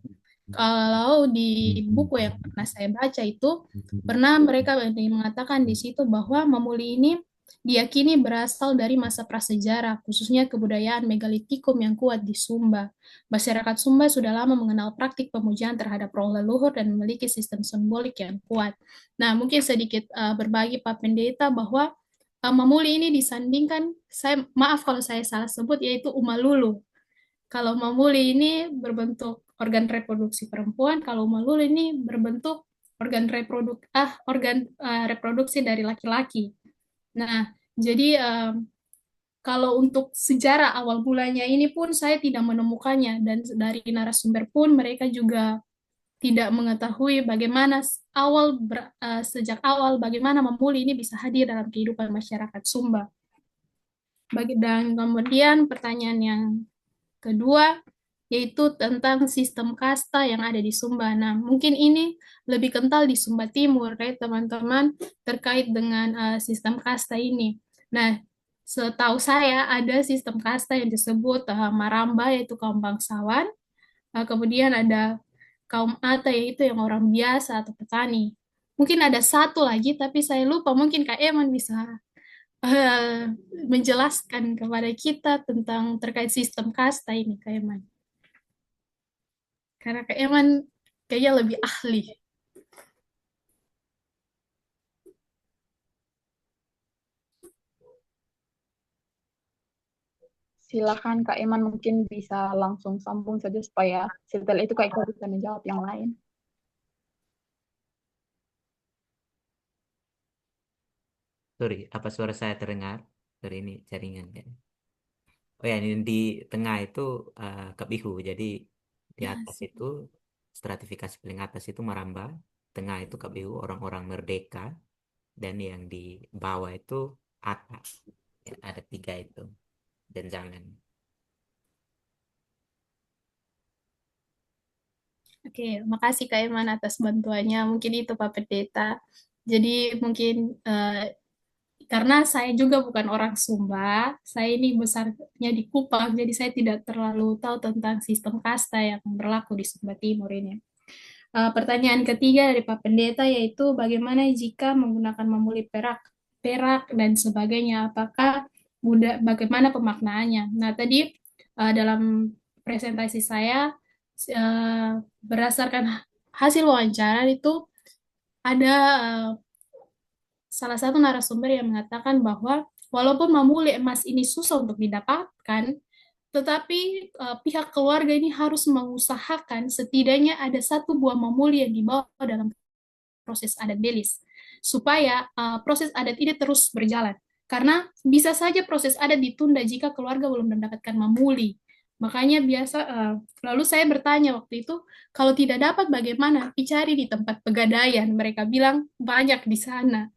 Kalau di buku yang pernah saya baca itu pernah mereka mengatakan di situ bahwa Mamuli ini diyakini berasal dari masa prasejarah, khususnya kebudayaan megalitikum yang kuat di Sumba. Masyarakat Sumba sudah lama mengenal praktik pemujaan terhadap roh leluhur dan memiliki sistem simbolik yang kuat. Nah, mungkin sedikit berbagi Pak Pendeta bahwa Mamuli ini disandingkan, saya maaf kalau saya salah sebut, yaitu Umalulu. Kalau Mamuli ini berbentuk organ reproduksi perempuan, kalau Umalulu ini berbentuk organ reproduksi dari laki-laki. Nah, jadi kalau untuk sejarah awal mulanya ini pun saya tidak menemukannya dan dari narasumber pun mereka juga tidak mengetahui bagaimana sejak awal bagaimana Mamuli ini bisa hadir dalam kehidupan masyarakat Sumba. Dan kemudian pertanyaan yang kedua yaitu tentang sistem kasta yang ada di Sumba. Nah, mungkin ini lebih kental di Sumba Timur, kayak teman-teman terkait dengan sistem kasta ini. Nah, setahu saya ada sistem kasta yang disebut Maramba, yaitu kaum bangsawan. Kemudian ada kaum Ata, yaitu yang orang biasa atau petani. Mungkin ada satu lagi, tapi saya lupa. Mungkin Kak Eman bisa eh, menjelaskan kepada kita tentang terkait sistem kasta ini, Kak Eman. Karena Kak Eman kayaknya lebih ahli. Silakan Kak Iman mungkin bisa langsung sambung saja supaya setelah itu Kak Ika bisa menjawab yang lain. Sorry, apa suara saya terdengar? Sorry, ini jaringan kan. Oh ya, ini di tengah itu Kebihu. Jadi di atas itu stratifikasi paling atas itu Maramba, tengah itu Kebihu, orang-orang merdeka, dan yang di bawah itu atas. Ya, ada tiga itu. Dan jangan. Oke, makasih Kak Eman atas bantuannya. Mungkin itu Pak Pendeta. Jadi mungkin karena saya juga bukan orang Sumba, saya ini besarnya di Kupang, jadi saya tidak terlalu tahu tentang sistem kasta yang berlaku di Sumba Timur ini. Pertanyaan ketiga dari Pak Pendeta yaitu bagaimana jika menggunakan memuli perak dan sebagainya, apakah bagaimana pemaknaannya? Nah, tadi dalam presentasi saya berdasarkan hasil wawancara itu ada salah satu narasumber yang mengatakan bahwa walaupun mamuli emas ini susah untuk didapatkan, tetapi pihak keluarga ini harus mengusahakan setidaknya ada satu buah mamuli yang dibawa dalam proses adat belis, supaya proses adat ini terus berjalan. Karena bisa saja proses adat ditunda jika keluarga belum mendapatkan mamuli. Makanya biasa, lalu saya bertanya waktu itu, kalau tidak dapat bagaimana? Dicari di tempat pegadaian. Mereka bilang banyak di sana.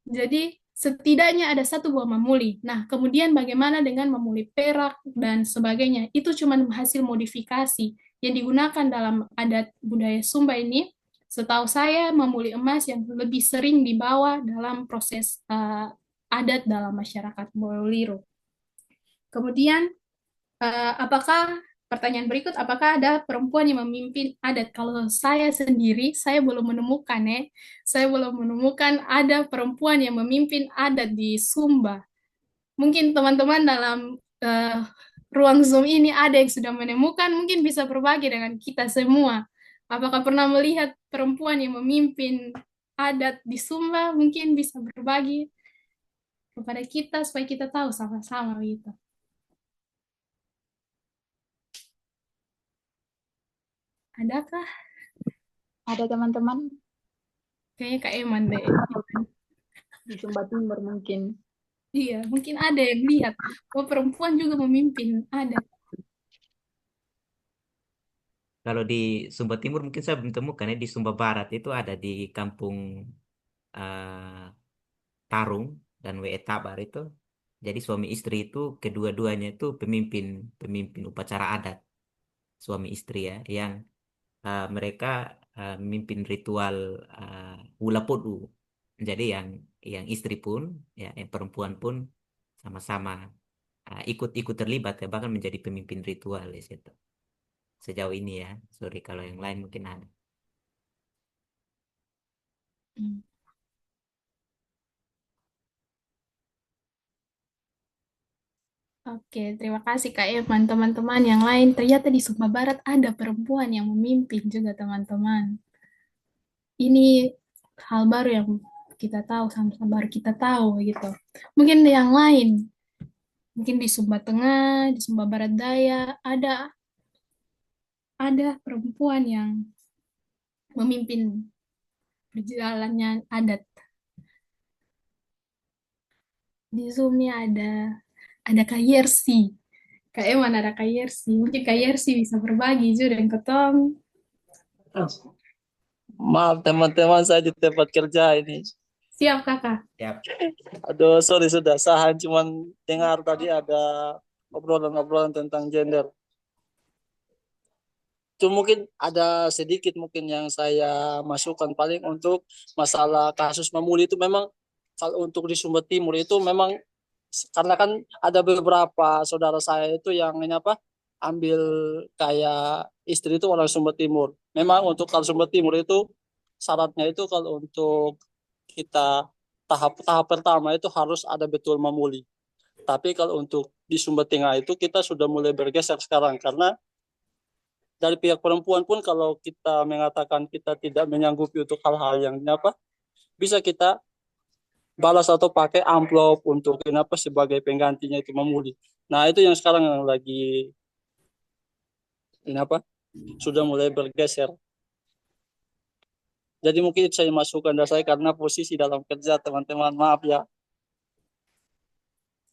Jadi setidaknya ada satu buah mamuli. Nah, kemudian bagaimana dengan mamuli perak dan sebagainya? Itu cuma hasil modifikasi yang digunakan dalam adat budaya Sumba ini. Setahu saya, mamuli emas yang lebih sering dibawa dalam proses adat dalam masyarakat Moliru. Kemudian apakah pertanyaan berikut, apakah ada perempuan yang memimpin adat? Kalau saya sendiri, saya belum menemukan ya. Saya belum menemukan ada perempuan yang memimpin adat di Sumba. Mungkin teman-teman dalam ruang Zoom ini ada yang sudah menemukan, mungkin bisa berbagi dengan kita semua. Apakah pernah melihat perempuan yang memimpin adat di Sumba? Mungkin bisa berbagi kepada kita supaya kita tahu sama-sama gitu. Adakah? Ada teman-teman Kayaknya Kak Eman deh. di Sumba Timur mungkin. Iya, mungkin ada yang lihat bahwa perempuan juga memimpin. Ada. Kalau di Sumba Timur mungkin saya belum temukan ya. Di Sumba Barat itu ada di kampung Tarung dan W.E. Tabar itu. Jadi suami istri itu kedua-duanya itu pemimpin pemimpin upacara adat, suami istri ya, yang mereka memimpin ritual Wula Pudu. Jadi yang istri pun ya yang perempuan pun sama-sama ikut-ikut terlibat ya, bahkan menjadi pemimpin ritual di situ. Sejauh ini ya, sorry kalau yang lain mungkin ada. Hmm. Oke, terima kasih Kak Evan. Teman-teman yang lain, ternyata di Sumba Barat ada perempuan yang memimpin juga teman-teman. Ini hal baru yang kita tahu, sama-sama baru kita tahu gitu. Mungkin yang lain, mungkin di Sumba Tengah, di Sumba Barat Daya, ada perempuan yang memimpin perjalannya adat. Di Zoom-nya ada Kak Yersi. Kak Eman ada Kak Yersi. Mungkin Kak Yersi bisa berbagi juga dengan ketong. Maaf teman-teman, saya di tempat kerja ini. Siap Kakak. Ya, Aduh, sorry sudah sahan, cuman dengar tadi ada obrolan-obrolan tentang gender. Itu mungkin ada sedikit mungkin yang saya masukkan paling untuk masalah kasus Mamuli itu memang kalau untuk di Sumber Timur itu memang karena kan ada beberapa saudara saya itu yang ini apa ambil kayak istri itu orang Sumber Timur. Memang untuk kalau Sumber Timur itu syaratnya itu kalau untuk kita tahap pertama itu harus ada betul Mamuli. Tapi kalau untuk di Sumber Tengah itu kita sudah mulai bergeser sekarang karena dari pihak perempuan pun kalau kita mengatakan kita tidak menyanggupi untuk hal-hal yang apa bisa kita balas atau pakai amplop untuk kenapa sebagai penggantinya itu memuli. Nah itu yang sekarang yang lagi ini apa sudah mulai bergeser. Jadi mungkin saya masukkan dari saya karena posisi dalam kerja teman-teman maaf ya.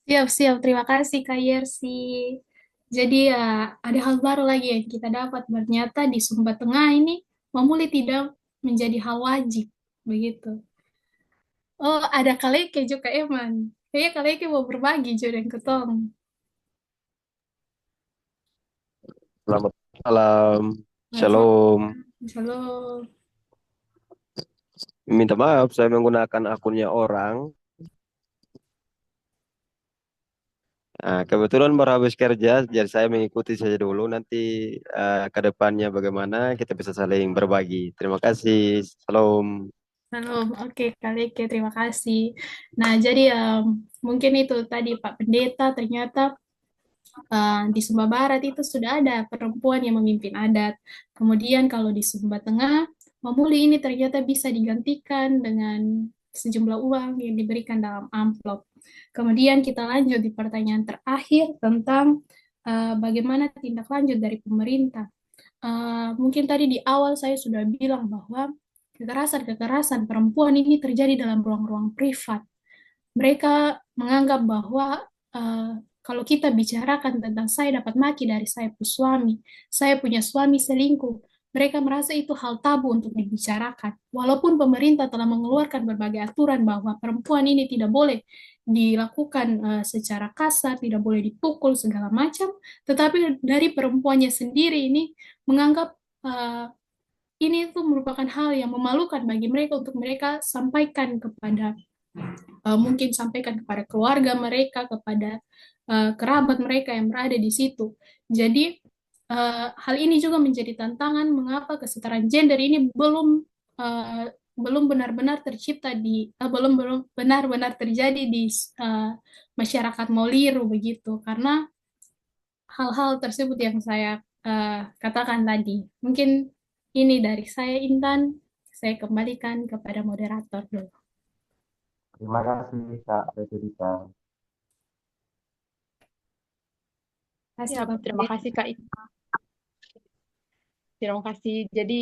Siap-siap. Terima kasih Kak Yersi. Jadi ya ada hal baru lagi yang kita dapat. Ternyata di Sumba Tengah ini memulai tidak menjadi hal wajib. Begitu. Oh, ada Kaleke juga Eman. Kayaknya Kaleke mau berbagi juga dengan ketong. Selamat malam, Masa, Shalom. Shalom. Minta maaf, saya menggunakan akunnya orang. Nah, kebetulan baru habis kerja, jadi saya mengikuti saja dulu. Nanti ke depannya bagaimana kita bisa saling berbagi. Terima kasih, Shalom. Shalom. Oke, Kaleke, terima kasih. Nah, jadi mungkin itu tadi Pak Pendeta ternyata di Sumba Barat itu sudah ada perempuan yang memimpin adat. Kemudian kalau di Sumba Tengah, Mamuli ini ternyata bisa digantikan dengan sejumlah uang yang diberikan dalam amplop. Kemudian kita lanjut di pertanyaan terakhir tentang bagaimana tindak lanjut dari pemerintah. Mungkin tadi di awal saya sudah bilang bahwa kekerasan-kekerasan perempuan ini terjadi dalam ruang-ruang privat. Mereka menganggap bahwa uh, kalau kita bicarakan tentang saya dapat maki dari saya punya suami, saya punya suami selingkuh, mereka merasa itu hal tabu untuk dibicarakan. Walaupun pemerintah telah mengeluarkan berbagai aturan bahwa perempuan ini tidak boleh dilakukan secara kasar, tidak boleh dipukul segala macam, tetapi dari perempuannya sendiri ini menganggap ini itu merupakan hal yang memalukan bagi mereka untuk mereka sampaikan kepada mungkin sampaikan kepada keluarga mereka, kepada kerabat mereka yang berada di situ. Jadi hal ini juga menjadi tantangan mengapa kesetaraan gender ini uh, belum benar-benar tercipta belum belum benar-benar terjadi di masyarakat Moliru begitu karena hal-hal tersebut yang saya katakan tadi. Mungkin ini dari saya Intan, saya kembalikan kepada moderator dulu. Terima kasih Kak Federica. Kasih Ya, Pak terima Pendeta. kasih Kak Ika. Terima kasih. Jadi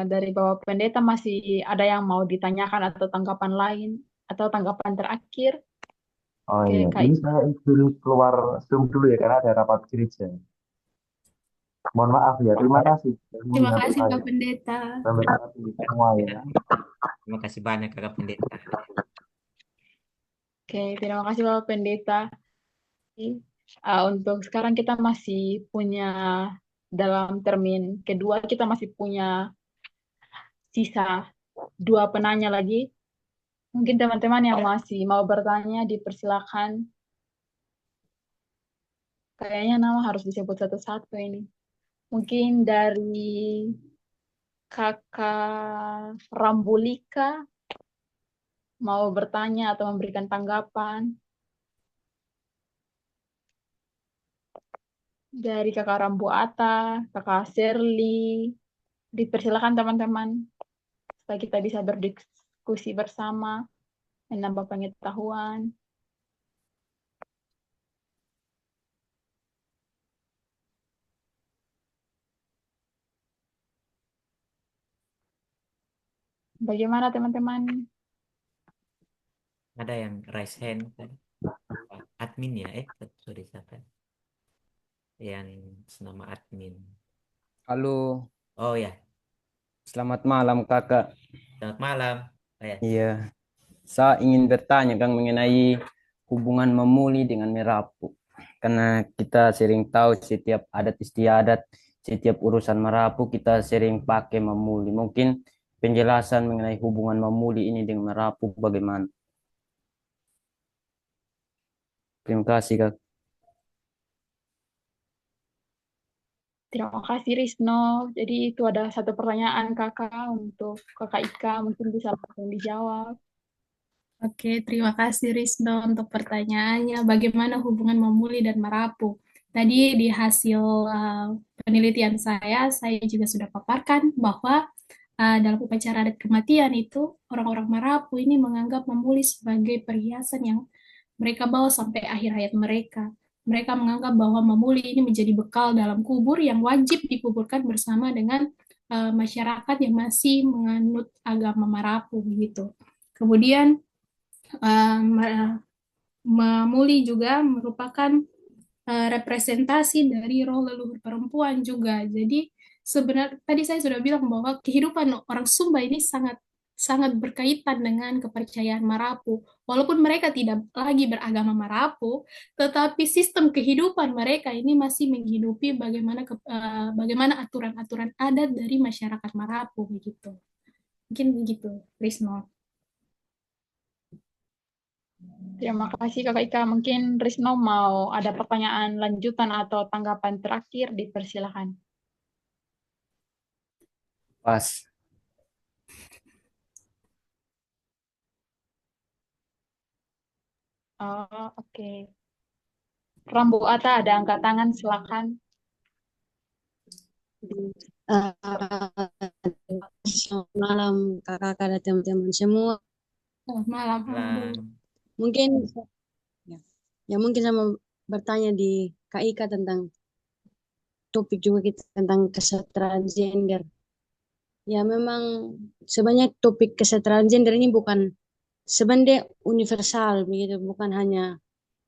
dari Bapak Pendeta masih ada yang mau ditanyakan atau tanggapan lain atau tanggapan terakhir? Oh Oke, iya, Kak ini Ika. saya izin keluar Zoom dulu ya karena ada rapat gereja. Mohon maaf ya, terima kasih sudah Terima mengundang kasih saya. Pak Pendeta. Sampai nanti semua ya. Terima kasih banyak Kakak Pendeta. Oke, terima kasih Bapak Pendeta. Untuk sekarang kita masih punya dalam termin kedua kita masih punya sisa dua penanya lagi. Mungkin teman-teman yang masih mau bertanya dipersilakan. Kayaknya nama harus disebut satu-satu ini. Mungkin dari Kakak Rambulika mau bertanya atau memberikan tanggapan. Dari Kakak Rambu Ata, Kakak Shirley. Dipersilakan teman-teman supaya kita bisa berdiskusi bersama, menambah pengetahuan. Bagaimana teman-teman? Ada yang raise hand tadi. Admin ya? Sorry siapa? Yang senama admin. Halo, Oh ya, selamat malam kakak. selamat malam. Ya. Iya, saya ingin bertanya Kang mengenai hubungan memuli dengan merapu. Karena kita sering tahu setiap adat istiadat, setiap urusan merapu kita sering pakai memuli. Mungkin penjelasan mengenai hubungan memuli ini dengan merapu bagaimana? Terima kasih Kak. Terima kasih Risno. Jadi itu ada satu pertanyaan kakak untuk kakak Ika, mungkin bisa langsung dijawab. Oke, terima kasih Risno untuk pertanyaannya. Bagaimana hubungan memuli dan merapu? Tadi di hasil penelitian saya juga sudah paparkan bahwa dalam upacara adat kematian itu orang-orang merapu ini menganggap memuli sebagai perhiasan yang mereka bawa sampai akhir hayat mereka. Mereka menganggap bahwa memuli ini menjadi bekal dalam kubur yang wajib dikuburkan bersama dengan masyarakat yang masih menganut agama merapu begitu. Kemudian memuli juga merupakan representasi dari roh leluhur perempuan juga. Jadi sebenarnya tadi saya sudah bilang bahwa kehidupan orang Sumba ini sangat sangat berkaitan dengan kepercayaan Marapu. Walaupun mereka tidak lagi beragama Marapu, tetapi sistem kehidupan mereka ini masih menghidupi bagaimana aturan-aturan adat dari masyarakat Marapu begitu. Mungkin begitu, Risno. Terima kasih kakak Ika. Mungkin Risno mau ada pertanyaan lanjutan atau tanggapan terakhir, dipersilakan. Pas. Oh, oke. Rambu Ata ada angkat tangan, silakan. Selamat malam kakak-kakak dan teman-teman semua. Selamat malam, Rambu. Malam. Mungkin mungkin saya mau bertanya di Kak Ika tentang topik juga kita tentang kesetaraan gender. Ya memang sebenarnya topik kesetaraan gender ini bukan sebenarnya universal begitu, bukan hanya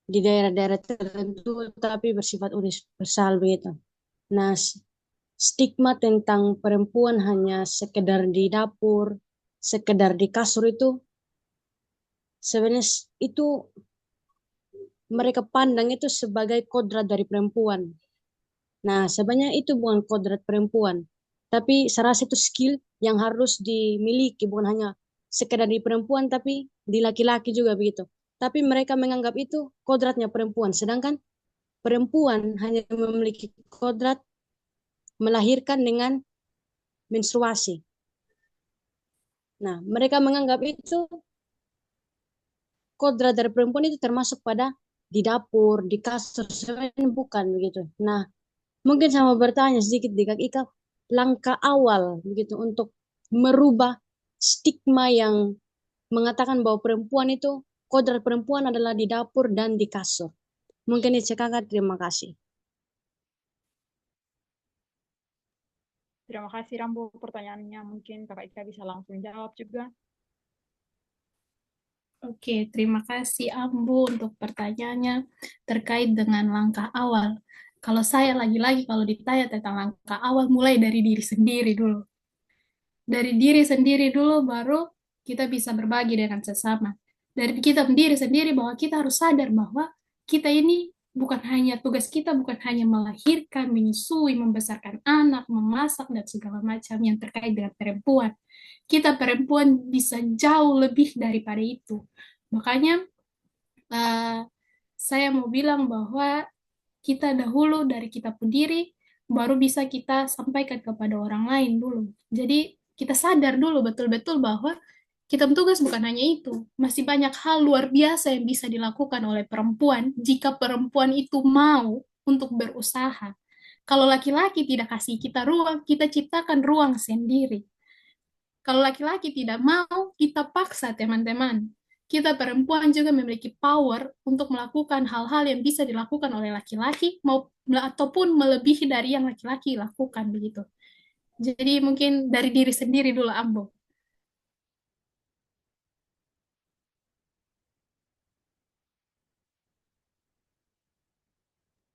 di daerah-daerah tertentu tapi bersifat universal begitu. Nah, stigma tentang perempuan hanya sekedar di dapur, sekedar di kasur itu sebenarnya itu mereka pandang itu sebagai kodrat dari perempuan. Nah, sebenarnya itu bukan kodrat perempuan, tapi saya rasa itu skill yang harus dimiliki, bukan hanya sekedar di perempuan, tapi di laki-laki juga begitu. Tapi mereka menganggap itu kodratnya perempuan, sedangkan perempuan hanya memiliki kodrat melahirkan dengan menstruasi. Nah, mereka menganggap itu kodrat dari perempuan itu termasuk pada di dapur, di kasur, sebenarnya bukan begitu. Nah, mungkin saya mau bertanya sedikit di Kak Ika, langkah awal begitu untuk merubah stigma yang mengatakan bahwa perempuan itu, kodrat perempuan adalah di dapur dan di kasur. Mungkin itu Kakak, terima kasih. Terima kasih Rambu pertanyaannya. Mungkin kakak Ika bisa langsung jawab juga. Oke, terima kasih Ambu untuk pertanyaannya terkait dengan langkah awal. Kalau saya lagi-lagi kalau ditanya tentang langkah awal, mulai dari diri sendiri dulu. Dari diri sendiri dulu, baru kita bisa berbagi dengan sesama. Dari kita sendiri bahwa kita harus sadar bahwa kita ini bukan hanya tugas kita, bukan hanya melahirkan, menyusui, membesarkan anak, memasak, dan segala macam yang terkait dengan perempuan. Kita perempuan bisa jauh lebih daripada itu. Makanya eh, saya mau bilang bahwa kita dahulu dari kita sendiri, baru bisa kita sampaikan kepada orang lain dulu. Jadi kita sadar dulu betul-betul bahwa kita bertugas bukan hanya itu. Masih banyak hal luar biasa yang bisa dilakukan oleh perempuan jika perempuan itu mau untuk berusaha. Kalau laki-laki tidak kasih kita ruang, kita ciptakan ruang sendiri. Kalau laki-laki tidak mau, kita paksa teman-teman. Kita perempuan juga memiliki power untuk melakukan hal-hal yang bisa dilakukan oleh laki-laki mau ataupun melebihi dari yang laki-laki lakukan begitu. Jadi mungkin dari diri sendiri dulu, Ambo.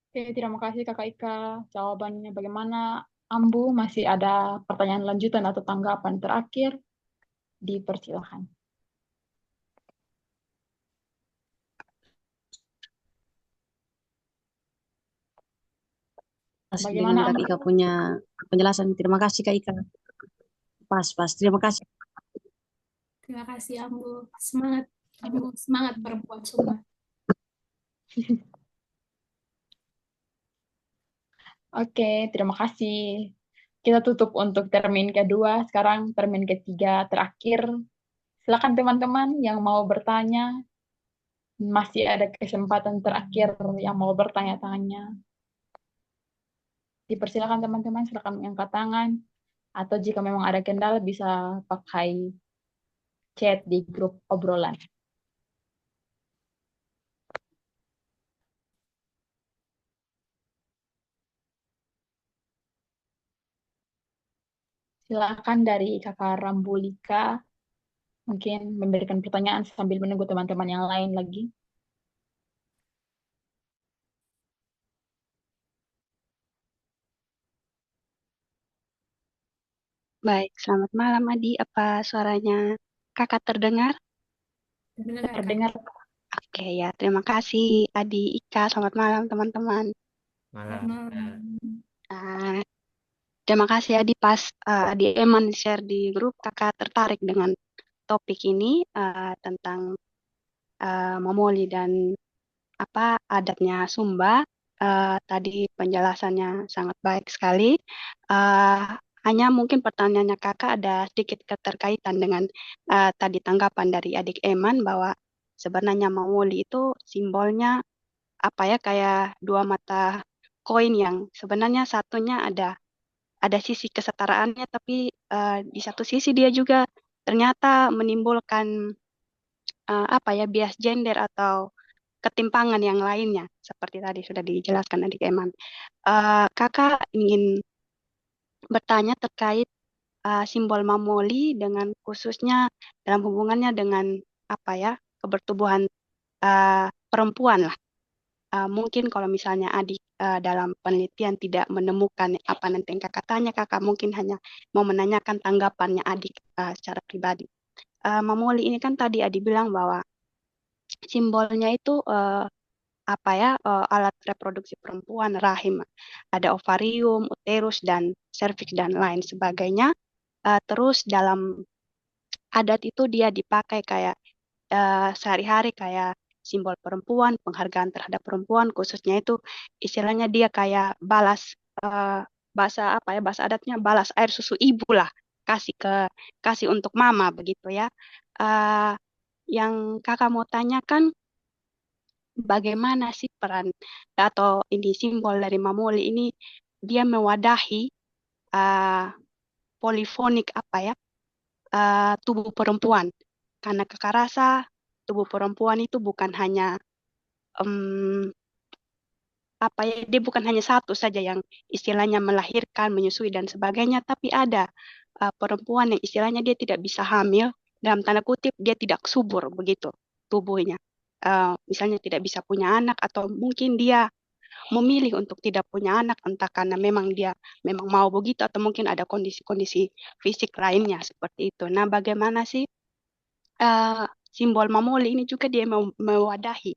Oke, terima kasih Kakak Ika. Jawabannya bagaimana? Ambu, masih ada pertanyaan lanjutan atau tanggapan terakhir? Dipersilakan. Dengan Bagaimana Kak Ambu? Ika punya penjelasan. Terima kasih Kak Ika. Pas. Terima kasih. Terima kasih, Ambo. Semangat, Ambo. Semangat perempuan Sumba. Oke, terima kasih. Kita tutup untuk termin kedua. Sekarang termin ketiga terakhir. Silakan teman-teman yang mau bertanya. Masih ada kesempatan terakhir yang mau bertanya-tanya. Dipersilakan teman-teman, silakan mengangkat tangan. Atau jika memang ada kendala bisa pakai chat di grup obrolan. Silakan dari Kakak Rambulika mungkin memberikan pertanyaan sambil menunggu teman-teman yang lain lagi. Baik, selamat malam Adi. Apa suaranya kakak terdengar? Terdengar. Oke ya, terima kasih Adi, Ika. Selamat malam teman-teman. Malam. Ah, terima kasih Adi, pas Adi Eman share di grup, kakak tertarik dengan topik ini tentang Momoli dan apa adatnya Sumba. Tadi penjelasannya sangat baik sekali. Hanya mungkin pertanyaannya kakak ada sedikit keterkaitan dengan tadi tanggapan dari adik Eman bahwa sebenarnya Momoli itu simbolnya apa ya, kayak dua mata koin yang sebenarnya satunya ada sisi kesetaraannya, tapi di satu sisi dia juga ternyata menimbulkan apa ya, bias gender atau ketimpangan yang lainnya seperti tadi sudah dijelaskan adik Eman. Kakak ingin bertanya terkait simbol Mamoli dengan khususnya dalam hubungannya dengan apa ya, kebertubuhan perempuan lah. Mungkin kalau misalnya adik dalam penelitian tidak menemukan apa nanti yang kakak tanya, kakak mungkin hanya mau menanyakan tanggapannya adik secara pribadi. Mamoli ini kan tadi adik bilang bahwa simbolnya itu apa ya, alat reproduksi perempuan, rahim, ada ovarium, uterus dan serviks dan lain sebagainya. Terus dalam adat itu dia dipakai kayak sehari-hari kayak simbol perempuan, penghargaan terhadap perempuan, khususnya itu istilahnya dia kayak balas bahasa apa ya, bahasa adatnya balas air susu ibu lah, kasih untuk mama begitu ya. Yang kakak mau tanyakan, bagaimana sih peran atau ini simbol dari Mamoli ini, dia mewadahi uh, polifonik apa ya, tubuh perempuan, karena kakak rasa tubuh perempuan itu bukan hanya apa ya, dia bukan hanya satu saja yang istilahnya melahirkan, menyusui dan sebagainya, tapi ada perempuan yang istilahnya dia tidak bisa hamil, dalam tanda kutip dia tidak subur begitu. tubuhnya. Misalnya tidak bisa punya anak atau mungkin dia memilih untuk tidak punya anak entah karena memang dia memang mau begitu atau mungkin ada kondisi-kondisi fisik lainnya seperti itu. Nah, bagaimana sih simbol mamuli ini juga dia mewadahi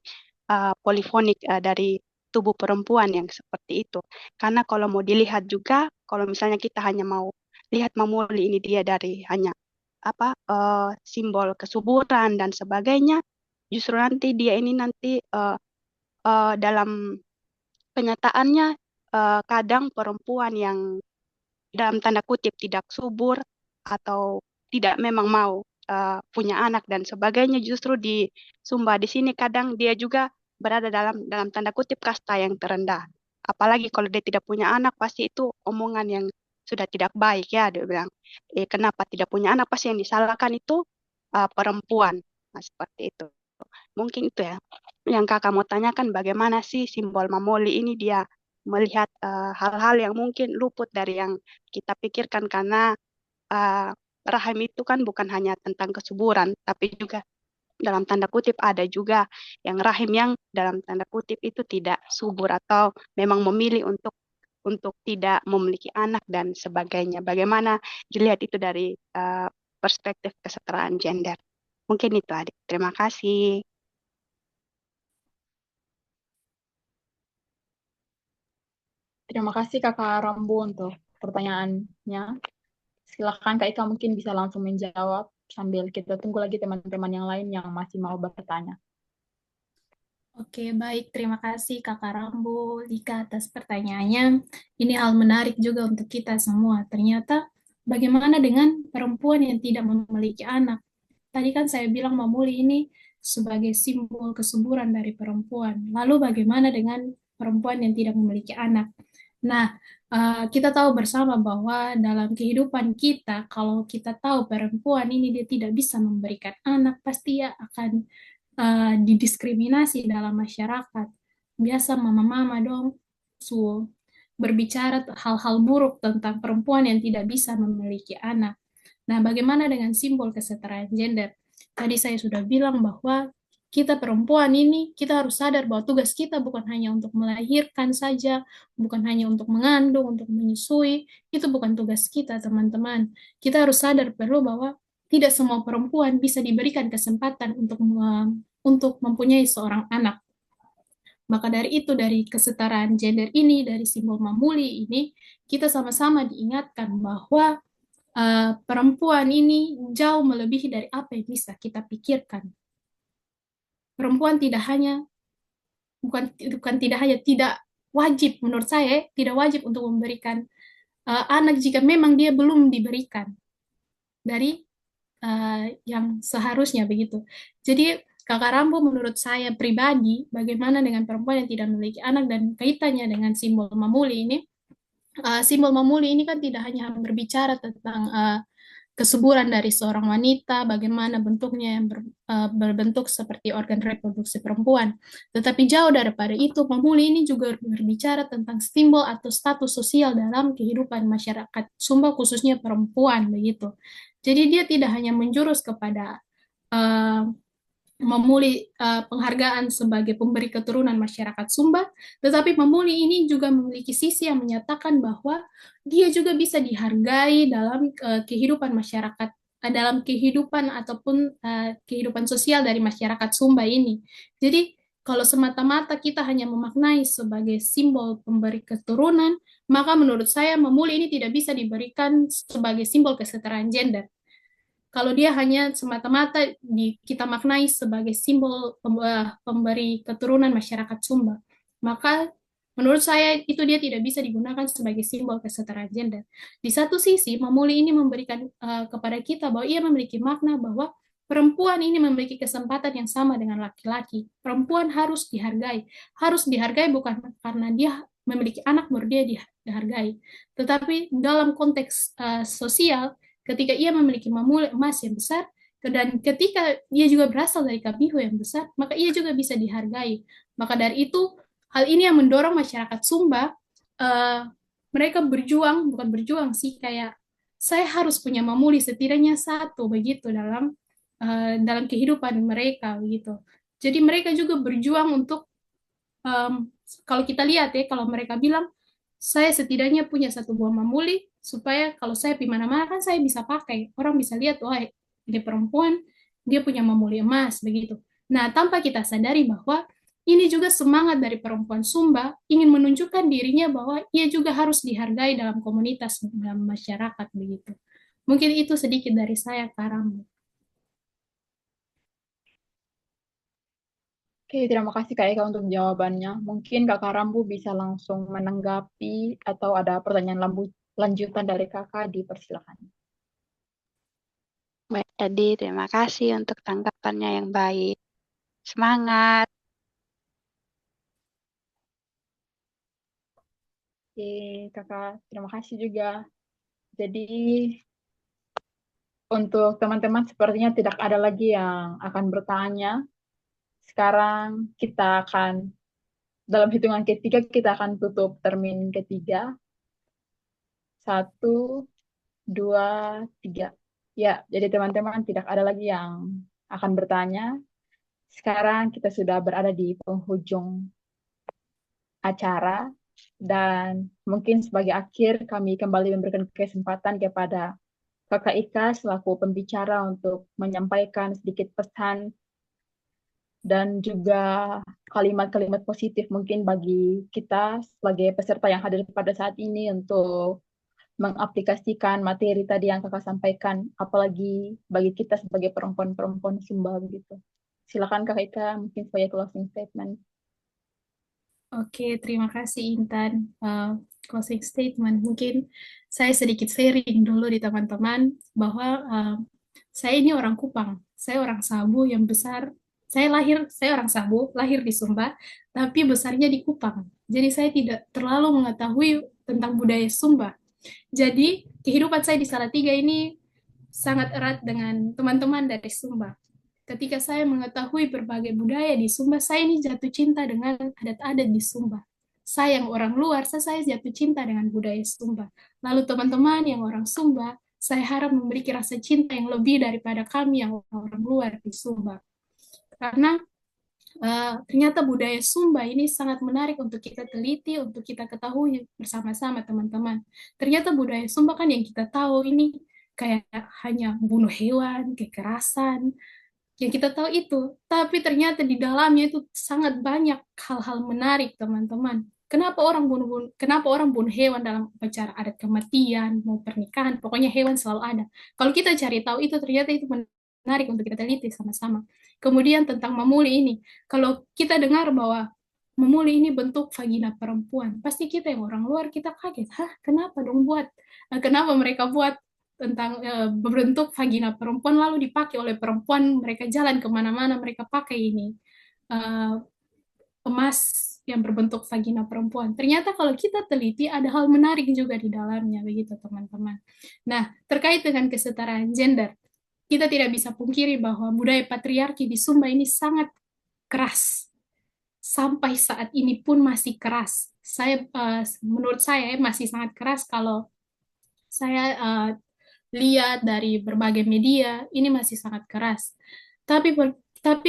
polifonik dari tubuh perempuan yang seperti itu. Karena kalau mau dilihat juga, kalau misalnya kita hanya mau lihat mamuli ini dia dari hanya simbol kesuburan dan sebagainya, justru nanti dia ini nanti dalam kenyataannya kadang perempuan yang dalam tanda kutip tidak subur atau tidak memang mau punya anak dan sebagainya justru di Sumba di sini kadang dia juga berada dalam tanda kutip kasta yang terendah. Apalagi kalau dia tidak punya anak pasti itu omongan yang sudah tidak baik ya dia bilang. Kenapa tidak punya anak pasti yang disalahkan itu perempuan. Nah, seperti itu. Mungkin itu ya yang kakak mau tanyakan bagaimana sih simbol Mamoli ini dia melihat hal-hal yang mungkin luput dari yang kita pikirkan karena rahim itu kan bukan hanya tentang kesuburan tapi juga dalam tanda kutip ada juga yang rahim yang dalam tanda kutip itu tidak subur atau memang memilih untuk tidak memiliki anak dan sebagainya. Bagaimana dilihat itu dari perspektif kesetaraan gender. Mungkin itu Adik. Terima kasih. Terima kasih Kakak Rambu untuk pertanyaannya. Silakan Kak Ika mungkin bisa langsung menjawab sambil kita tunggu lagi teman-teman yang lain yang masih mau bertanya. Oke, baik. Terima kasih Kakak Rambo, Lika atas pertanyaannya. Ini hal menarik juga untuk kita semua. Ternyata bagaimana dengan perempuan yang tidak memiliki anak? Tadi kan saya bilang Mamuli ini sebagai simbol kesuburan dari perempuan. Lalu bagaimana dengan perempuan yang tidak memiliki anak? Nah, kita tahu bersama bahwa dalam kehidupan kita, kalau kita tahu perempuan ini dia tidak bisa memberikan anak, pasti dia akan didiskriminasi dalam masyarakat. Biasa mama-mama dong berbicara hal-hal buruk tentang perempuan yang tidak bisa memiliki anak. Nah, bagaimana dengan simbol kesetaraan gender? Tadi saya sudah bilang bahwa kita perempuan ini, kita harus sadar bahwa tugas kita bukan hanya untuk melahirkan saja, bukan hanya untuk mengandung, untuk menyusui, itu bukan tugas kita, teman-teman. Kita harus sadar perlu bahwa tidak semua perempuan bisa diberikan kesempatan untuk mempunyai seorang anak. Maka dari itu, dari kesetaraan gender ini, dari simbol Mamuli ini, kita sama-sama diingatkan bahwa perempuan ini jauh melebihi dari apa yang bisa kita pikirkan. Perempuan tidak wajib, menurut saya tidak wajib untuk memberikan anak jika memang dia belum diberikan dari yang seharusnya begitu. Jadi Kakak Rambo menurut saya pribadi, bagaimana dengan perempuan yang tidak memiliki anak dan kaitannya dengan simbol Mamuli ini? Simbol Mamuli ini kan tidak hanya berbicara tentang kesuburan dari seorang wanita, bagaimana bentuknya yang berbentuk seperti organ reproduksi perempuan. Tetapi jauh daripada itu, Mamuli ini juga berbicara tentang simbol atau status sosial dalam kehidupan masyarakat Sumba, khususnya perempuan, begitu. Jadi dia tidak hanya menjurus kepada Mamuli penghargaan sebagai pemberi keturunan masyarakat Sumba, tetapi Mamuli ini juga memiliki sisi yang menyatakan bahwa dia juga bisa dihargai dalam kehidupan masyarakat, dalam kehidupan ataupun kehidupan sosial dari masyarakat Sumba ini. Jadi kalau semata-mata kita hanya memaknai sebagai simbol pemberi keturunan, maka menurut saya Mamuli ini tidak bisa diberikan sebagai simbol kesetaraan gender. Kalau dia hanya semata-mata kita maknai sebagai simbol pemberi keturunan masyarakat Sumba, maka menurut saya itu dia tidak bisa digunakan sebagai simbol kesetaraan gender. Di satu sisi, Mamuli ini memberikan kepada kita bahwa ia memiliki makna bahwa perempuan ini memiliki kesempatan yang sama dengan laki-laki. Perempuan harus dihargai bukan karena dia memiliki anak baru dia dihargai, tetapi dalam konteks sosial. Ketika ia memiliki mamuli emas yang besar, dan ketika ia juga berasal dari kabihu yang besar, maka ia juga bisa dihargai. Maka dari itu, hal ini yang mendorong masyarakat Sumba, mereka berjuang, bukan berjuang sih, kayak saya harus punya mamuli setidaknya satu begitu dalam dalam kehidupan mereka gitu. Jadi mereka juga berjuang untuk kalau kita lihat ya, kalau mereka bilang saya setidaknya punya satu buah mamuli supaya kalau saya di mana-mana kan saya bisa pakai. Orang bisa lihat, wah ini perempuan dia punya mamuli emas begitu. Nah, tanpa kita sadari bahwa ini juga semangat dari perempuan Sumba ingin menunjukkan dirinya bahwa ia juga harus dihargai dalam komunitas, dalam masyarakat begitu. Mungkin itu sedikit dari saya, Kak Rambo. Oke, terima kasih Kak Eka untuk jawabannya. Mungkin Kakak Rambu bisa langsung menanggapi atau ada pertanyaan lanjutan dari Kakak, dipersilakan. Baik, Edi, terima kasih untuk tanggapannya yang baik. Semangat. Oke, Kakak, terima kasih juga. Jadi, untuk teman-teman sepertinya tidak ada lagi yang akan bertanya. Sekarang kita akan, dalam hitungan ketiga, kita akan tutup termin ketiga. 1, 2, 3. Ya, jadi teman-teman tidak ada lagi yang akan bertanya. Sekarang kita sudah berada di penghujung acara dan mungkin sebagai akhir kami kembali memberikan kesempatan kepada Kakak Ika selaku pembicara untuk menyampaikan sedikit pesan dan juga kalimat-kalimat positif mungkin bagi kita sebagai peserta yang hadir pada saat ini untuk mengaplikasikan materi tadi yang Kakak sampaikan, apalagi bagi kita sebagai perempuan-perempuan Sumba begitu. Silakan Kak Ika, mungkin sebagai closing statement. Oke, terima kasih Intan. Closing statement, mungkin saya sedikit sharing dulu di teman-teman bahwa saya ini orang Kupang, saya orang Sabu yang besar. Saya orang Sabu, lahir di Sumba, tapi besarnya di Kupang. Jadi saya tidak terlalu mengetahui tentang budaya Sumba. Jadi kehidupan saya di Salatiga ini sangat erat dengan teman-teman dari Sumba. Ketika saya mengetahui berbagai budaya di Sumba, saya ini jatuh cinta dengan adat-adat di Sumba. Saya yang orang luar, saya jatuh cinta dengan budaya Sumba. Lalu teman-teman yang orang Sumba, saya harap memiliki rasa cinta yang lebih daripada kami yang orang luar di Sumba. Karena ternyata budaya Sumba ini sangat menarik untuk kita teliti, untuk kita ketahui bersama-sama teman-teman. Ternyata budaya Sumba kan yang kita tahu ini kayak hanya bunuh hewan, kekerasan, yang kita tahu itu. Tapi ternyata di dalamnya itu sangat banyak hal-hal menarik teman-teman. Kenapa orang bunuh hewan dalam upacara adat kematian, mau pernikahan, pokoknya hewan selalu ada. Kalau kita cari tahu itu ternyata itu menarik untuk kita teliti sama-sama. Kemudian tentang mamuli ini, kalau kita dengar bahwa mamuli ini bentuk vagina perempuan, pasti kita yang orang luar kita kaget, hah kenapa dong buat? Kenapa mereka buat tentang berbentuk vagina perempuan lalu dipakai oleh perempuan, mereka jalan kemana-mana mereka pakai ini emas yang berbentuk vagina perempuan. Ternyata kalau kita teliti ada hal menarik juga di dalamnya begitu teman-teman. Nah, terkait dengan kesetaraan gender, kita tidak bisa pungkiri bahwa budaya patriarki di Sumba ini sangat keras. Sampai saat ini pun masih keras. Menurut saya masih sangat keras kalau saya lihat dari berbagai media, ini masih sangat keras. Tapi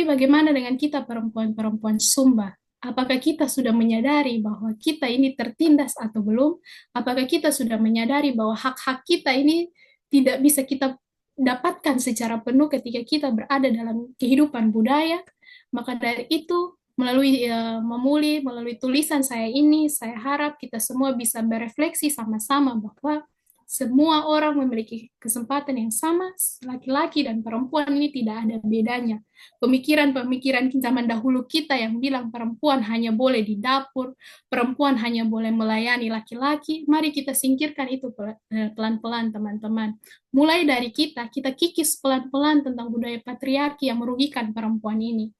bagaimana dengan kita perempuan-perempuan Sumba? Apakah kita sudah menyadari bahwa kita ini tertindas atau belum? Apakah kita sudah menyadari bahwa hak-hak kita ini tidak bisa kita dapatkan secara penuh ketika kita berada dalam kehidupan budaya? Maka dari itu, melalui tulisan saya ini, saya harap kita semua bisa berefleksi sama-sama bahwa semua orang memiliki kesempatan yang sama, laki-laki dan perempuan ini tidak ada bedanya. Pemikiran-pemikiran zaman dahulu kita yang bilang perempuan hanya boleh di dapur, perempuan hanya boleh melayani laki-laki, mari kita singkirkan itu pelan-pelan teman-teman. Mulai dari kita kikis pelan-pelan tentang budaya patriarki yang merugikan perempuan ini.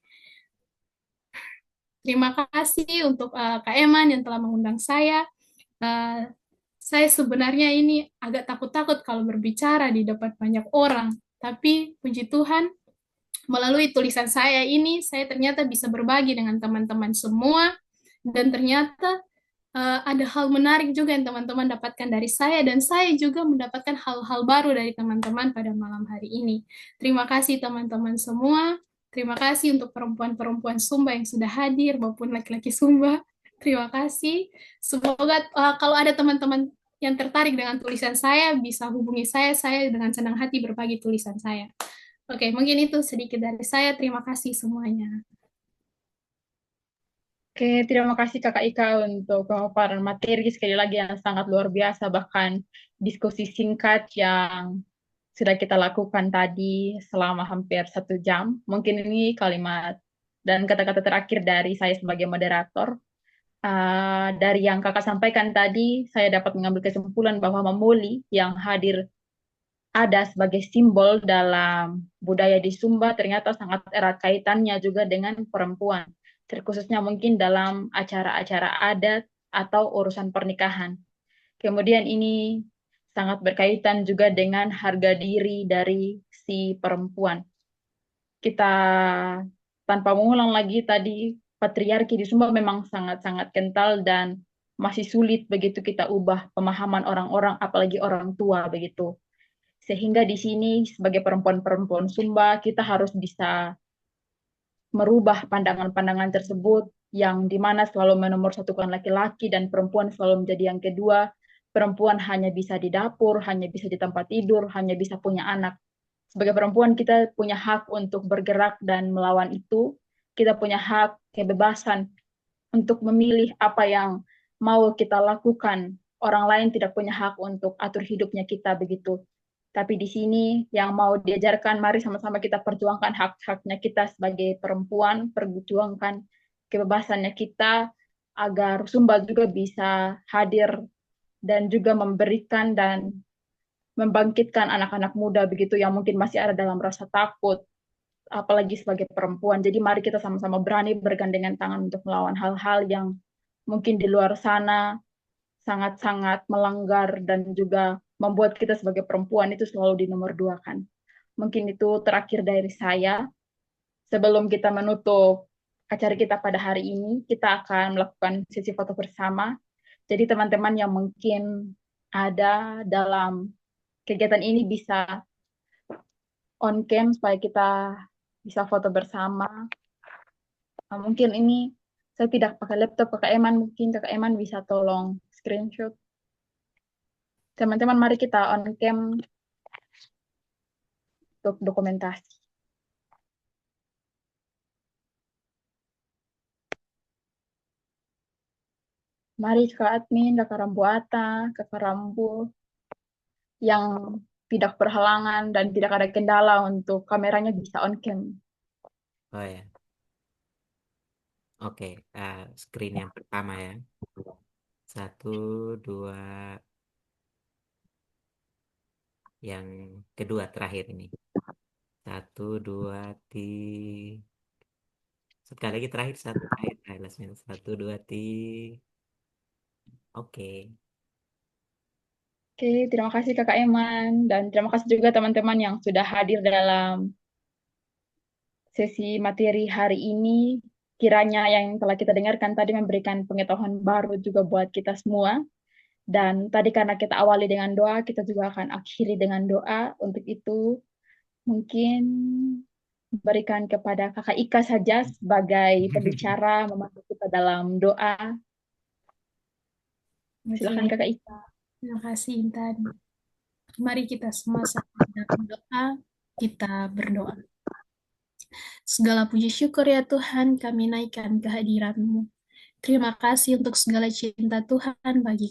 Terima kasih untuk Kak Eman yang telah mengundang saya. Saya sebenarnya ini agak takut-takut kalau berbicara di depan banyak orang, tapi puji Tuhan, melalui tulisan saya ini, saya ternyata bisa berbagi dengan teman-teman semua, dan ternyata ada hal menarik juga yang teman-teman dapatkan dari saya, dan saya juga mendapatkan hal-hal baru dari teman-teman pada malam hari ini. Terima kasih teman-teman semua. Terima kasih untuk perempuan-perempuan Sumba yang sudah hadir maupun laki-laki Sumba. Terima kasih. Semoga kalau ada teman-teman yang tertarik dengan tulisan saya, bisa hubungi saya. Saya dengan senang hati berbagi tulisan saya. Oke, mungkin itu sedikit dari saya. Terima kasih semuanya. Oke, terima kasih Kakak Ika untuk pemaparan materi sekali lagi yang sangat luar biasa, bahkan diskusi singkat yang sudah kita lakukan tadi selama hampir 1 jam. Mungkin ini kalimat dan kata-kata terakhir dari saya sebagai moderator. Dari yang Kakak sampaikan tadi, saya dapat mengambil kesimpulan bahwa Mamuli yang hadir ada sebagai simbol dalam budaya di Sumba ternyata sangat erat kaitannya juga dengan perempuan, terkhususnya mungkin dalam acara-acara adat atau urusan pernikahan. Kemudian ini sangat berkaitan juga dengan harga diri dari si perempuan. Kita tanpa mengulang lagi tadi, patriarki di Sumba memang sangat-sangat kental dan masih sulit begitu kita ubah pemahaman orang-orang, apalagi orang tua begitu. Sehingga di sini sebagai perempuan-perempuan Sumba kita harus bisa merubah pandangan-pandangan tersebut yang dimana selalu menomorsatukan laki-laki dan perempuan selalu menjadi yang kedua. Perempuan hanya bisa di dapur, hanya bisa di tempat tidur, hanya bisa punya anak. Sebagai perempuan kita punya hak untuk bergerak dan melawan itu. Kita punya hak kebebasan untuk memilih apa yang mau kita lakukan. Orang lain tidak punya hak untuk atur hidupnya kita begitu. Tapi di sini yang mau diajarkan, mari sama-sama kita perjuangkan hak-haknya kita sebagai perempuan, perjuangkan kebebasannya kita, agar Sumba juga bisa hadir dan juga memberikan dan membangkitkan anak-anak muda begitu yang mungkin masih ada dalam rasa takut, apalagi sebagai perempuan. Jadi mari kita sama-sama berani bergandengan tangan untuk melawan hal-hal yang mungkin di luar sana sangat-sangat melanggar dan juga membuat kita sebagai perempuan itu selalu dinomorduakan. Mungkin itu terakhir dari saya. Sebelum kita menutup acara kita pada hari ini, kita akan melakukan sesi foto bersama. Jadi teman-teman yang mungkin ada dalam kegiatan ini bisa on cam supaya kita bisa foto bersama. Mungkin ini saya tidak pakai laptop, Kakak Eman, mungkin Kakak Eman bisa tolong screenshot. Teman-teman, mari kita on cam untuk dokumentasi. Mari Kak Admin, Kakak Rambuata, Kakak Rambu, yang tidak berhalangan dan tidak ada kendala untuk kameranya bisa on cam. Oh ya. Oke, screen yang pertama ya. 1, 2, yang kedua terakhir ini. 1, 2, 3. Sekali lagi terakhir, 1 terakhir. 1, 2, 3. Oke. Oke, terima kasih Kakak Eman dan terima kasih juga teman-teman yang sudah hadir dalam sesi materi hari ini. Kiranya yang telah kita dengarkan tadi memberikan pengetahuan baru juga buat kita semua. Dan tadi karena kita awali dengan doa, kita juga akan akhiri dengan doa. Untuk itu, mungkin berikan kepada Kakak Ika saja sebagai pembicara, membantu kita dalam doa. Silakan Kakak Ika. Terima kasih Intan. Mari kita semua sama dalam doa, kita berdoa. Segala puji syukur ya Tuhan, kami naikkan kehadiran-Mu. Terima kasih untuk segala cinta Tuhan bagi kami.